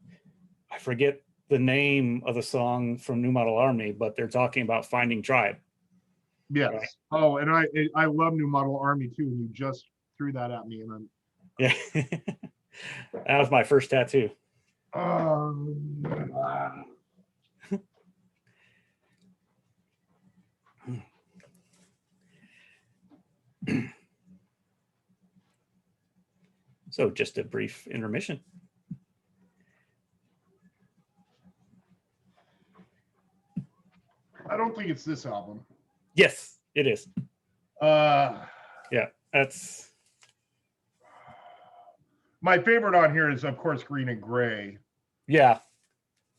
I forget the name of the song from New Model Army, but they're talking about finding tribe. Yes. Right? Oh, and I love New Model Army too. And you just threw that at me, and I'm. Yeah. That was my first tattoo. So just a brief intermission. I don't think it's this album. Yes, it is. Yeah, that's my favorite on here is, of course, Green and Gray. Yeah.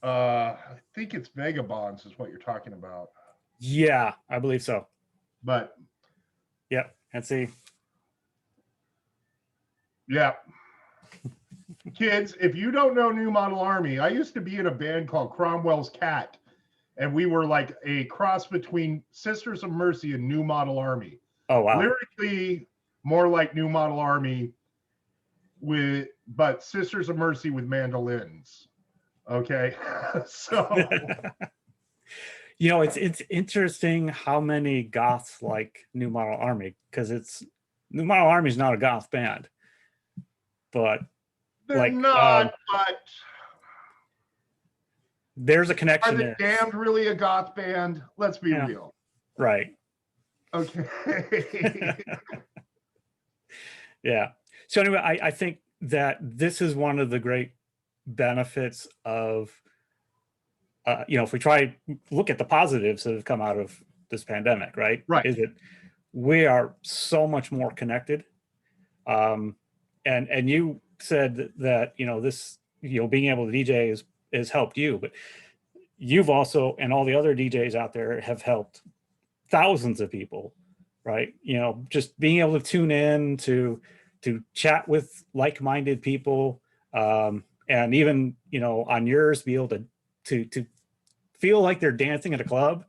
I think it's Vagabonds is what you're talking about. Yeah, I believe so. But yeah, let's see. Yeah. Kids, if you don't know New Model Army, I used to be in a band called Cromwell's Cat, and we were like a cross between Sisters of Mercy and New Model Army. Oh, wow. Lyrically, more like New Model Army, but Sisters of Mercy with mandolins. Okay. So it's interesting how many goths like New Model Army, because New Model Army is not a goth band, but they're not. But there's a connection. Are the Damned really a goth band? Let's be real. Right. Okay. Yeah. So anyway, I think that this is one of the great benefits of, if we try look at the positives that have come out of this pandemic, right? Right. Is that we are so much more connected. And you said that, this, being able to DJ has helped you, but you've also, and all the other DJs out there have helped thousands of people, right? Just being able to tune in to chat with like-minded people, and even, on yours, be able to feel like they're dancing at a club,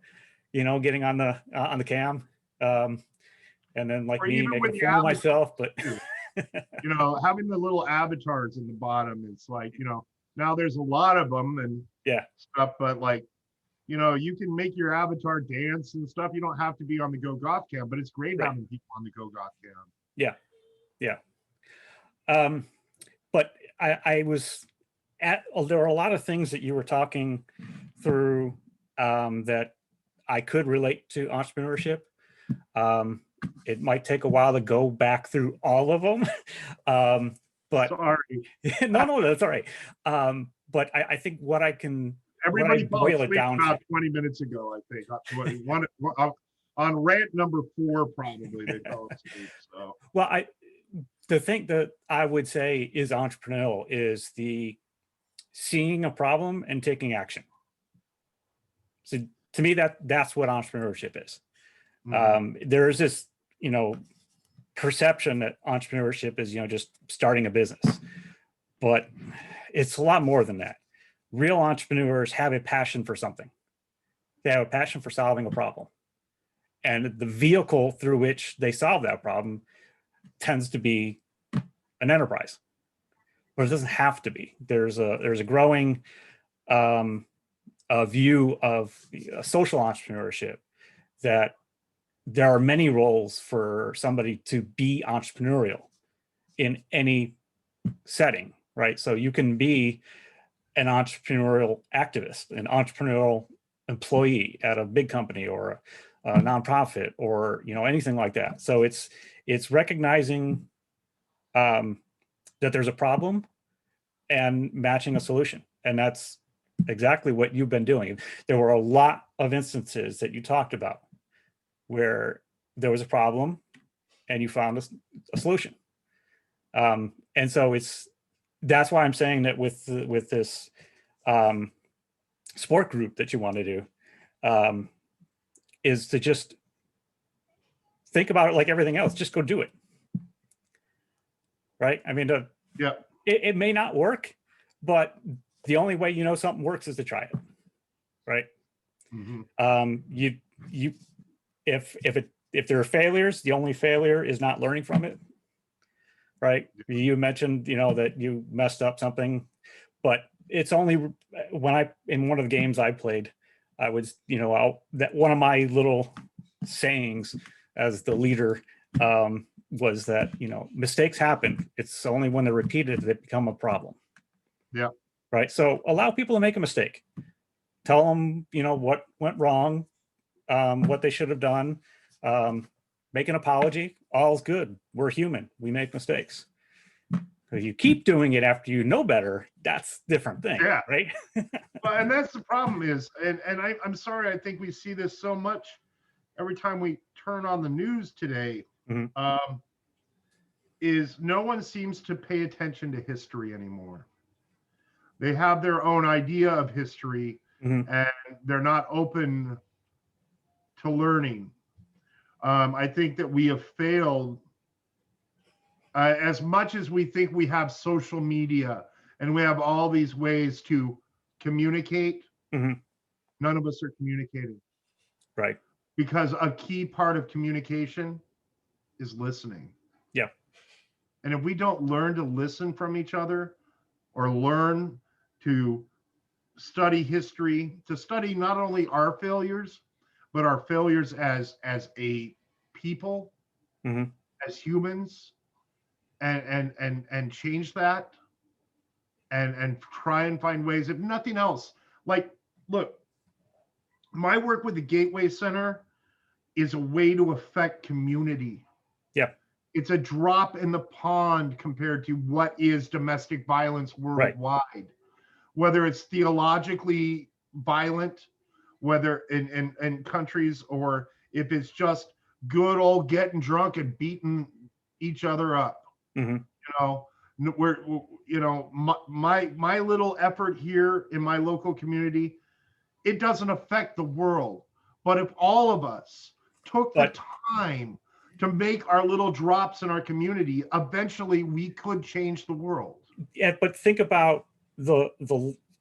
getting on the cam, and then like me making a fool of myself, but having the little avatars in the bottom, it's like, now there's a lot of them and stuff, but like, you can make your avatar dance and stuff. You don't have to be on the Go Goth Cam, but it's great having people on the Go Goth Cam. Yeah. Yeah. But I was there were a lot of things that you were talking through that I could relate to entrepreneurship. It might take a while to go back through all of them. But sorry. No, that's all right. But I think what I can everybody boil it down about 20 minutes ago, I think. On rant number 4, probably they fell asleep. So well, the thing that I would say is entrepreneurial is the seeing a problem and taking action. So to me, that's what entrepreneurship is. Mm-hmm. There's this, perception that entrepreneurship is, just starting a business, but it's a lot more than that. Real entrepreneurs have a passion for something. They have a passion for solving a problem, and the vehicle through which they solve that problem tends to be an enterprise, but it doesn't have to be. There's a growing view of social entrepreneurship, that there are many roles for somebody to be entrepreneurial in any setting, right? So you can be an entrepreneurial activist, an entrepreneurial employee at a big company or a nonprofit or, you know, anything like that. So it's recognizing that there's a problem and matching a solution. And that's exactly what you've been doing. There were a lot of instances that you talked about where there was a problem and you found a solution. And so that's why I'm saying that with this sport group that you want to do, is to just think about it like everything else. Just go do it. Right? I mean, Yeah. It may not work, but the only way you know something works is to try it. Right? If there are failures, the only failure is not learning from it. Right? You mentioned, you know, that you messed up something, but it's only when in one of the games I played, I was, you know, that one of my little sayings as the leader was that, you know, mistakes happen. It's only when they're repeated that they become a problem. Yeah. Right. So allow people to make a mistake. Tell them, you know, what went wrong, what they should have done. Make an apology. All's good. We're human. We make mistakes. If you keep doing it after you know better, that's a different thing. Yeah. Right. Well, and that's the problem is, and I'm sorry, I think we see this so much every time we turn on the news today, is no one seems to pay attention to history anymore. They have their own idea of history, and they're not open to learning. I think that we have failed as much as we think we have social media and we have all these ways to communicate. None of us are communicating. Right. Because a key part of communication is listening. Yeah. And if we don't learn to listen from each other or learn to study history, to study not only our failures, but our failures as a people, as humans, and change that and try and find ways, if nothing else. Like, look, my work with the Gateway Center is a way to affect community. Yeah. It's a drop in the pond compared to what is domestic violence worldwide. Right. Whether it's theologically violent, whether in countries, or if it's just good old getting drunk and beating each other up. You know, my little effort here in my local community, it doesn't affect the world. But if all of us took the time to make our little drops in our community, eventually we could change the world. Yeah, but think about the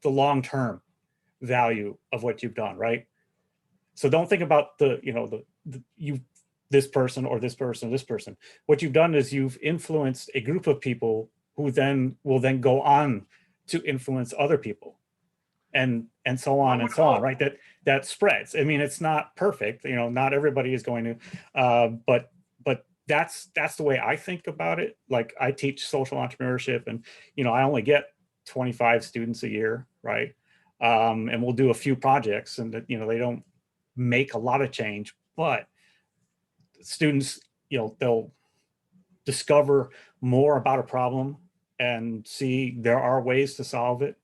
long-term value of what you've done, right? So don't think about this person or this person or this person. What you've done is you've influenced a group of people who then will go on to influence other people, and so on and so on, right? That spreads. I mean, it's not perfect, you know, not everybody is going to, but that's the way I think about it. Like, I teach social entrepreneurship, and, you know, I only get 25 students a year, right? And we'll do a few projects, and you know, they don't make a lot of change, but students, you know, they'll discover more about a problem and see there are ways to solve it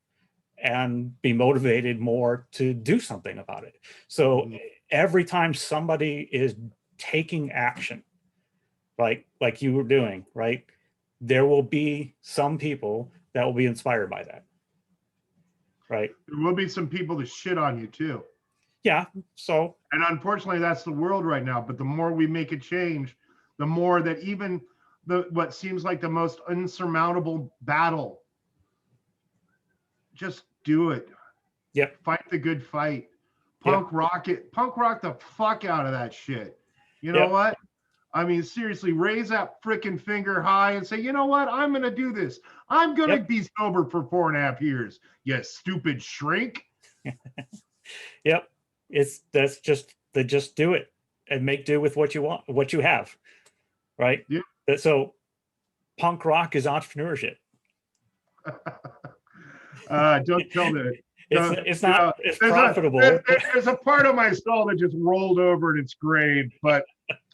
and be motivated more to do something about it. So every time somebody is taking action, like you were doing, right, there will be some people that will be inspired by that. Right. There will be some people that shit on you too. Yeah. So, and unfortunately, that's the world right now. But the more we make a change, the more that even what seems like the most insurmountable battle, just do it. Yep. Fight the good fight. Punk rock the fuck out of that shit. You know what? I mean, seriously, raise that freaking finger high and say, you know what? I'm going to do this. I'm going to be sober for 4.5 years. You stupid shrink. Yep. Just do it and make do with what you want, what you have. Right. Yeah. So punk rock is entrepreneurship. Don't tell me. It's not it's there's profitable. There's a part of my skull that just rolled over and it's graved, but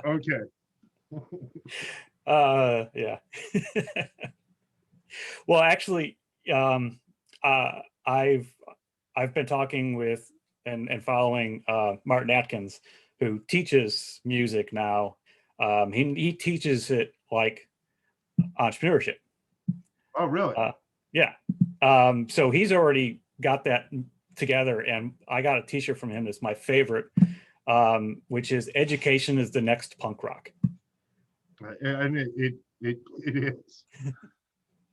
okay. Yeah. Well, actually, I've been talking with and following Martin Atkins, who teaches music now. He teaches it like entrepreneurship. Oh, really? Yeah. So he's already got that together, and I got a t-shirt from him that's my favorite, which is "Education is the next punk rock." And it is.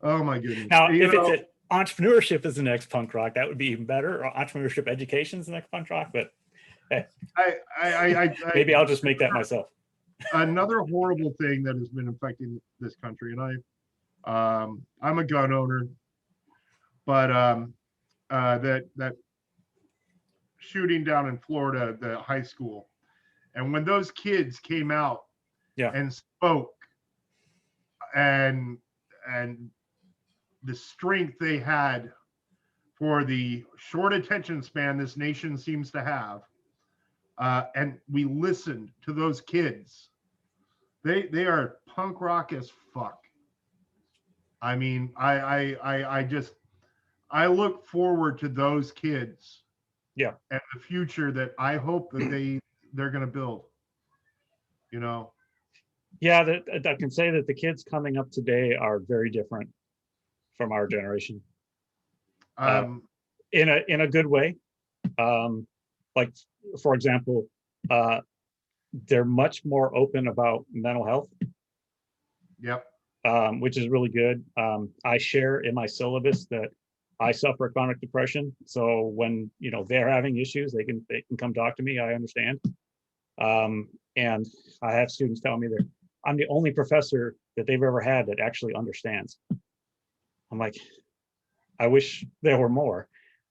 Oh my goodness. Now, if it's a, entrepreneurship is the next punk rock, that would be even better. Or entrepreneurship education is the next punk rock, but hey, maybe I'll just make that myself. Another horrible thing that has been affecting this country, and I'm a gun owner, but that shooting down in Florida, the high school, and when those kids came out and spoke, and the strength they had for the short attention span this nation seems to have, and we listened to those kids. They are punk rock as fuck. I mean, I look forward to those kids. Yeah. And the future that I hope that they're going to build. You know. Yeah, I can say that the kids coming up today are very different from our generation. In a good way. Like, for example, they're much more open about mental health. Yep. Which is really good. I share in my syllabus that I suffer chronic depression. So when they're having issues, they can come talk to me. I understand. And I have students tell me that I'm the only professor that they've ever had that actually understands. I'm like, I wish there were more.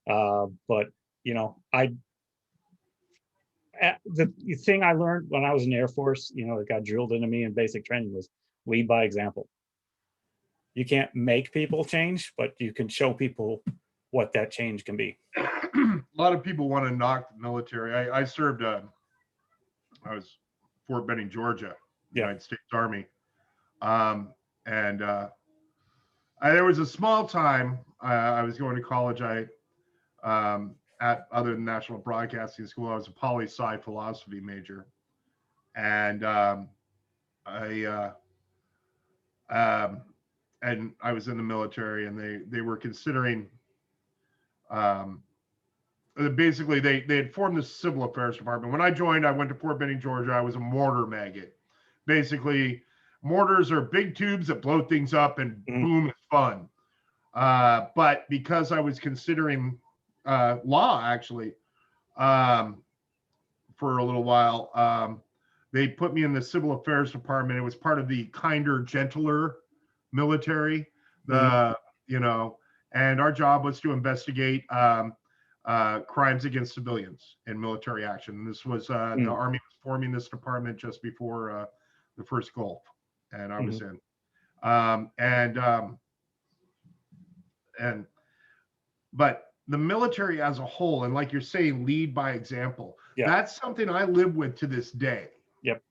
But the thing I learned when I was in the Air Force, it got drilled into me in basic training, was lead by example. You can't make people change, but you can show people what that change can be. A lot of people want to knock the military. I served, I was Fort Benning, Georgia, United States Army. There was a small time I was going to college. Other than National Broadcasting School, I was a poli-sci philosophy major. And and I was in the military, and they were considering, basically they had formed the civil affairs department. When I joined, I went to Fort Benning, Georgia. I was a mortar maggot. Basically, mortars are big tubes that blow things up, and boom, it's fun. But because I was considering law, actually, for a little while, they put me in the civil affairs department. It was part of the kinder, gentler military, and our job was to investigate crimes against civilians in military action. And this was the Army was forming this department just before the first Gulf, and I was in. But the military as a whole, and like you're saying, lead by example. Yeah. That's something I live with to this day. Yep.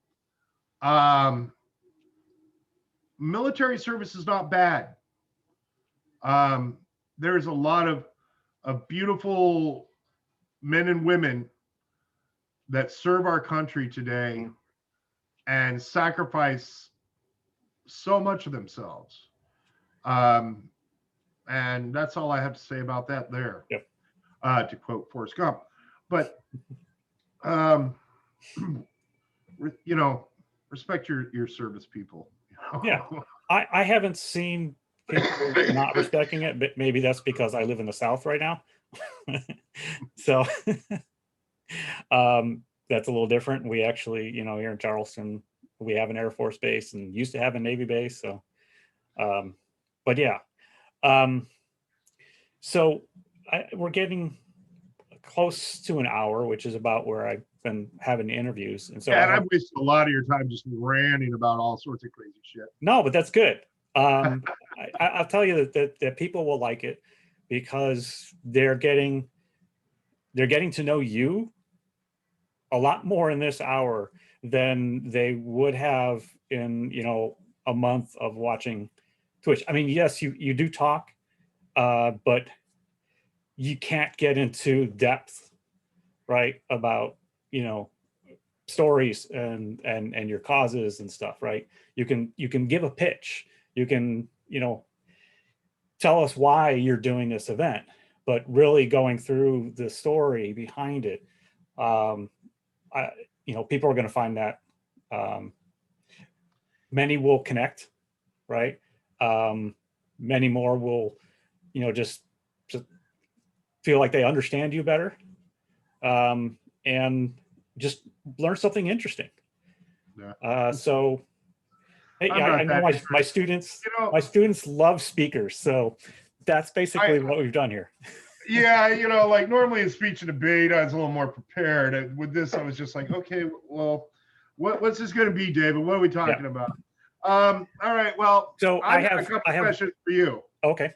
Military service is not bad. There's a lot of beautiful men and women that serve our country today and sacrifice so much of themselves. And that's all I have to say about that there. Yep. To quote Forrest Gump. But respect your service people. Yeah. I haven't seen people not respecting it, but maybe that's because I live in the South right now. So that's a little different. We actually, here in Charleston, we have an Air Force base and used to have a Navy base. So, but yeah. So we're getting close to an hour, which is about where I've been having interviews. And so I've wasted a lot of your time just ranting about all sorts of crazy shit. No, but that's good. I'll tell you that people will like it. because they're getting to know you a lot more in this hour than they would have in, a month of watching Twitch. I mean, yes, you do talk, but you can't get into depth, right? About, stories and your causes and stuff, right? You can give a pitch. You can, tell us why you're doing this event, but really going through the story behind it, people are going to find that many will connect, right? Many more will, just feel like they understand you better, and just learn something interesting. Yeah. So hey, I know my students, my students love speakers, so that's basically what we've done here. Yeah, like normally in speech and debate, I was a little more prepared. And with this, I was just like, okay, well, what's this going to be, David? What are we talking about? All right, well, so I have a couple questions for you. Okay.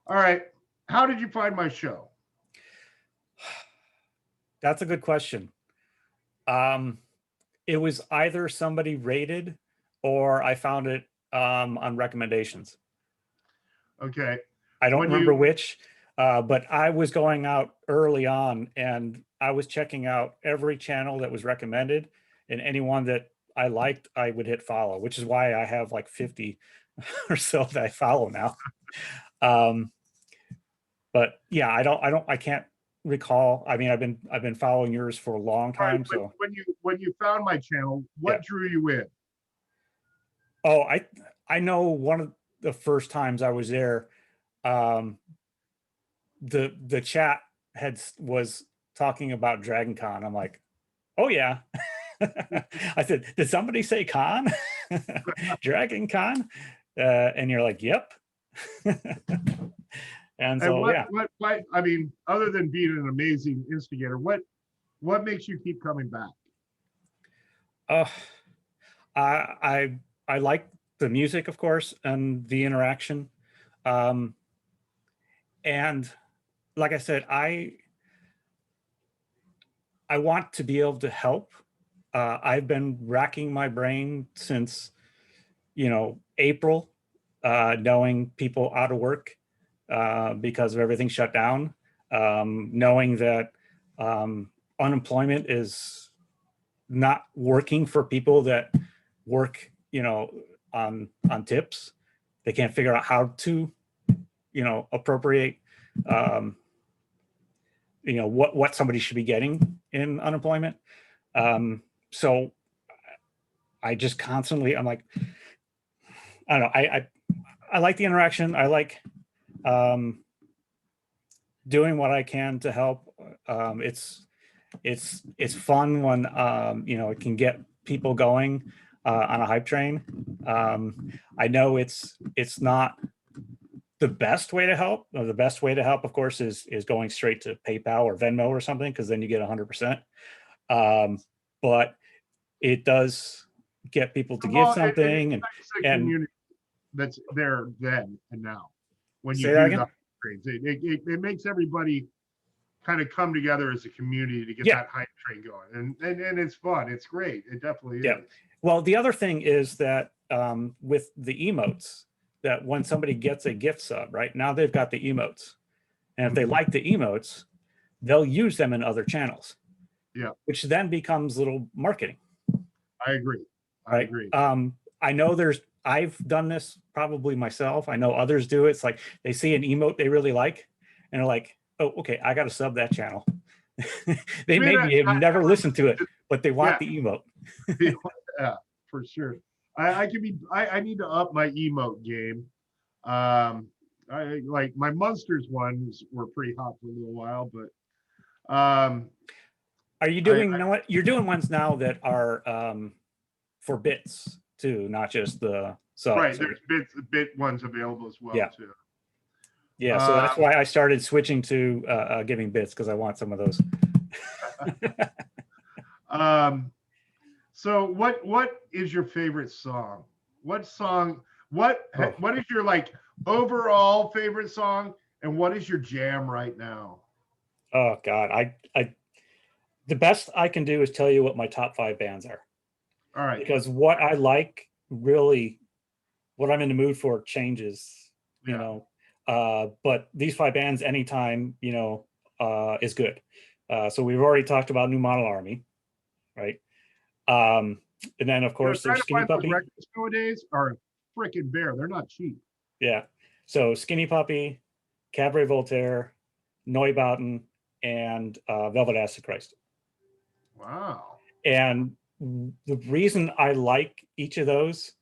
All right, how did you find my show? That's a good question. It was either somebody rated or I found it on recommendations. Okay. I don't remember which, but I was going out early on and I was checking out every channel that was recommended, and anyone that I liked, I would hit follow, which is why I have like 50 or so that I follow now. But yeah, I can't recall. I mean, I've been following yours for a long time. Right, so when you found my channel, what drew you in? Oh, I know one of the first times I was there, the chat was talking about Dragon Con. I'm like, oh yeah. I said, did somebody say con? Dragon Con? And you're like, yep. And so what I mean, other than being an amazing instigator, what makes you keep coming back? I like the music, of course, and the interaction. And like I said, I want to be able to help. I've been racking my brain since, April, knowing people out of work because of everything shut down, knowing that unemployment is not working for people that work, on tips. They can't figure out how to, appropriate, what somebody should be getting in unemployment. So I just constantly, I'm like, I don't know. I like the interaction. I like doing what I can to help. It's fun when it can get people going on a hype train. I know it's not the best way to help. The best way to help, of course, is going straight to PayPal or Venmo or something, because then you get 100%. But it does get people to give something, and community that's there then and now. When you do the trains, it makes everybody kind of come together as a community to get that hype train going, and it's fun. It's great. It definitely is. Well, the other thing is that with the emotes, that when somebody gets a gift sub, right now they've got the emotes, and if they like the emotes, they'll use them in other channels. Yeah, which then becomes little marketing. I agree. I agree. I know I've done this probably myself. I know others do. It's like they see an emote they really like, and they're like, oh, okay, I got to sub that channel. They maybe have never listened to it, but they want the emote. Yeah, for sure. I need to up my emote game. I like my Munsters ones were pretty hot for a little while, but are you doing you're doing ones now that are for bits too, not just the subs? Right, there's bit ones available as well too. Yeah, so that's why I started switching to giving bits, because I want some of those. So what is your favorite song? What What Oh. what is your like overall favorite song, and what is your jam right now? Oh God, I the best I can do is tell you what my top 5 bands are, All right. because what I like really, what I'm in the mood for changes, you Yeah. know. But these 5 bands, anytime, you know, is good. So we've already talked about New Model Army, right? And then of You know, course trying there's to Skinny find those Puppy. records nowadays are a freaking bear. They're not cheap. Yeah. So Skinny Puppy, Cabaret Voltaire, Neubauten, and Velvet Acid Christ. Wow. And the reason I like each of those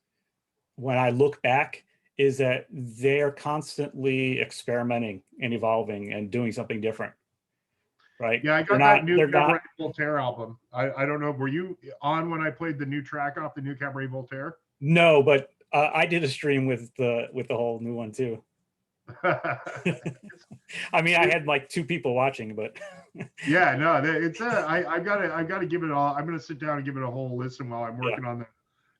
when I look back is that they're constantly experimenting and evolving and doing something different. Right? Yeah, I They're got that not, new they're Cabaret not, Voltaire album. I don't know. Were you on when I played the new track off the new Cabaret Voltaire? no, but I did a stream with the whole new one too. I mean, I had like 2 people watching, but Yeah, no, it's I gotta give it all. I'm gonna sit down and give it a whole listen while I'm working on the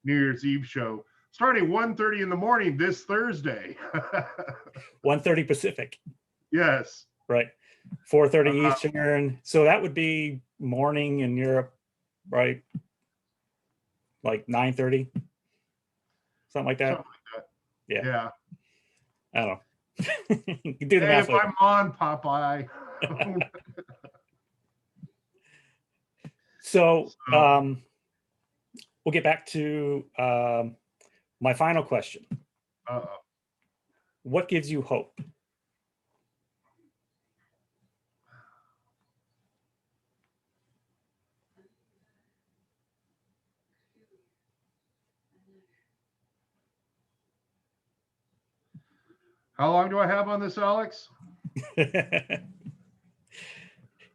New Year's Eve show, starting 1:30 in the morning this Thursday. 1:30 Pacific. Yes. Right. 4:30 Eastern. So that would be morning in Europe, right? Like 9:30, something like that. Something like that. Yeah. Yeah. I don't know. You can do the Hey, math if later. I'm on Popeye. So we'll get back to my final question. What gives you hope? How long do I have on this, Alex?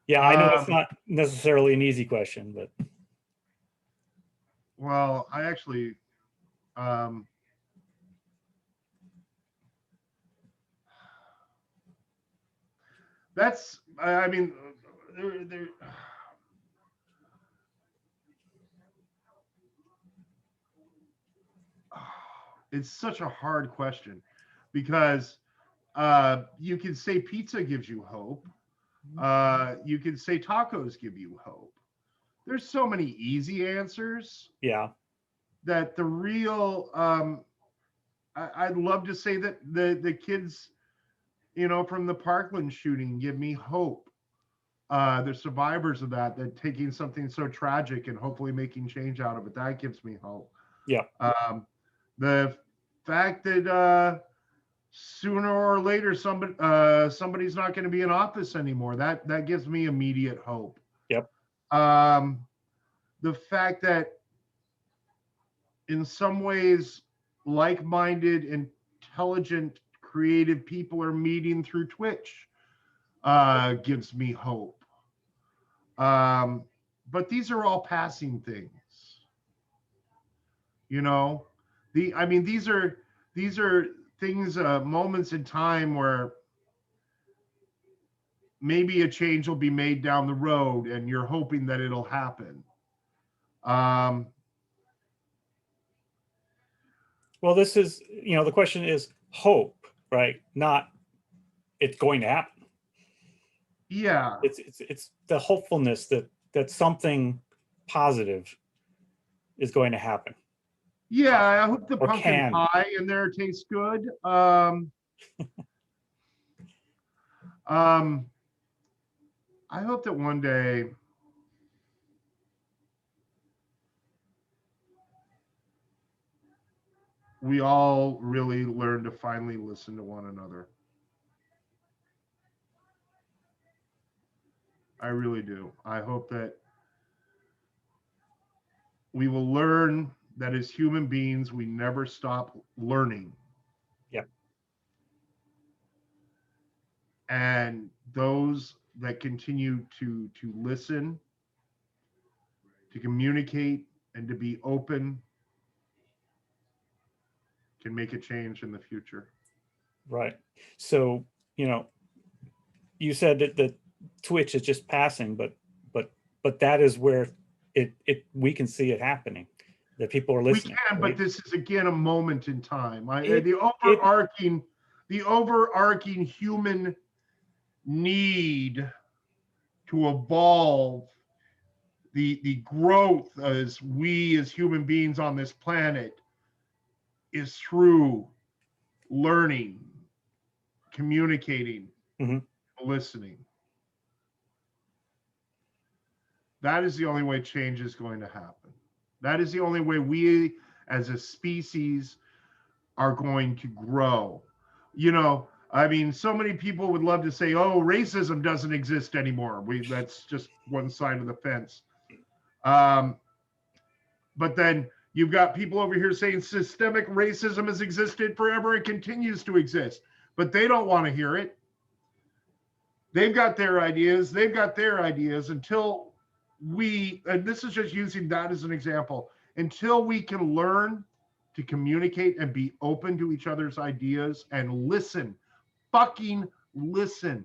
Yeah, I know it's not necessarily an easy question, but well, I actually that's I mean it's such a hard question because you can say pizza gives you hope. You can say tacos give you hope. There's so many easy answers. Yeah. That the real I'd love to say that the kids, you know, from the Parkland shooting give me hope. The survivors of that taking something so tragic and hopefully making change out of it, that gives me hope. Yeah. The fact that sooner or later somebody's not going to be in office anymore, that gives me immediate hope. Yep. The fact that in some ways like-minded, intelligent, creative people are meeting through Twitch gives me hope. But these are all passing things. You know, these are things, moments in time where maybe a change will be made down the road and you're hoping that it'll happen. Well, this is, you know, the question is hope, right? Not it's going to happen. Yeah. It's the hopefulness that something positive is going to happen. Yeah, I hope the pumpkin pie in there tastes good. I hope that one day we all really learn to finally listen to one another. I really do. I hope that we will learn that as human beings, we never stop learning. Yep. And those that continue to listen, to communicate, and to be open can make a change in the future. Right. So, you know, you said that Twitch is just passing, but that is where we can see it happening. that people are We listening. can, right? but this is again a moment in time. It- The overarching human need to evolve, the growth as we as human beings on this planet is through learning, communicating, Mhm. listening. That is the only way change is going to happen. That is the only way we as a species are going to grow. You know, I mean, so many people would love to say, oh, racism doesn't exist anymore. That's just one side of the fence. But then you've got people over here saying systemic racism has existed forever and continues to exist, but they don't want to hear it. They've got their ideas. Until we, and this is just using that as an example, until we can learn to communicate and be open to each other's ideas and listen, fucking listen.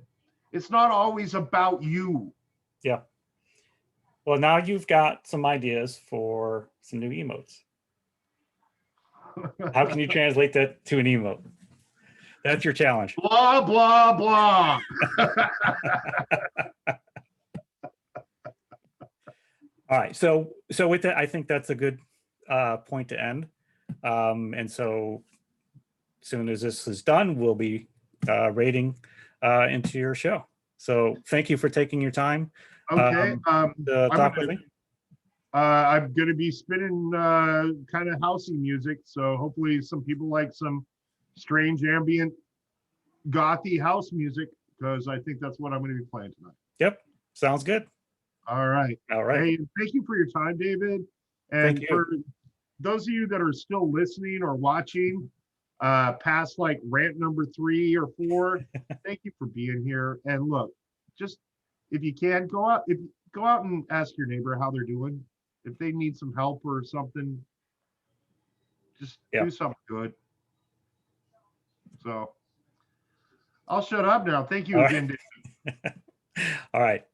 It's not always about you. Yeah. Well, now you've got some ideas for some new emotes. How can you translate that to an emote? That's your challenge. Blah, blah, blah. All right. So with that, I think that's a good point to end. And so as soon as this is done, we'll be rating into your show. So thank you for taking your time Okay. to talk with me. I'm going to be spinning kind of housey music. So hopefully some people like some strange ambient gothy house music, because I think that's what I'm going to be playing tonight. Yep. Sounds good. All right. All right. Hey, thank you for your time, David. And Thank you. for those of you that are still listening or watching past like rant number 3 or 4, thank you for being here. And look, just if you can go out and ask your neighbor how they're doing. If they need some help or something, just do something good. So I'll shut up now. Thank you again, David. All right.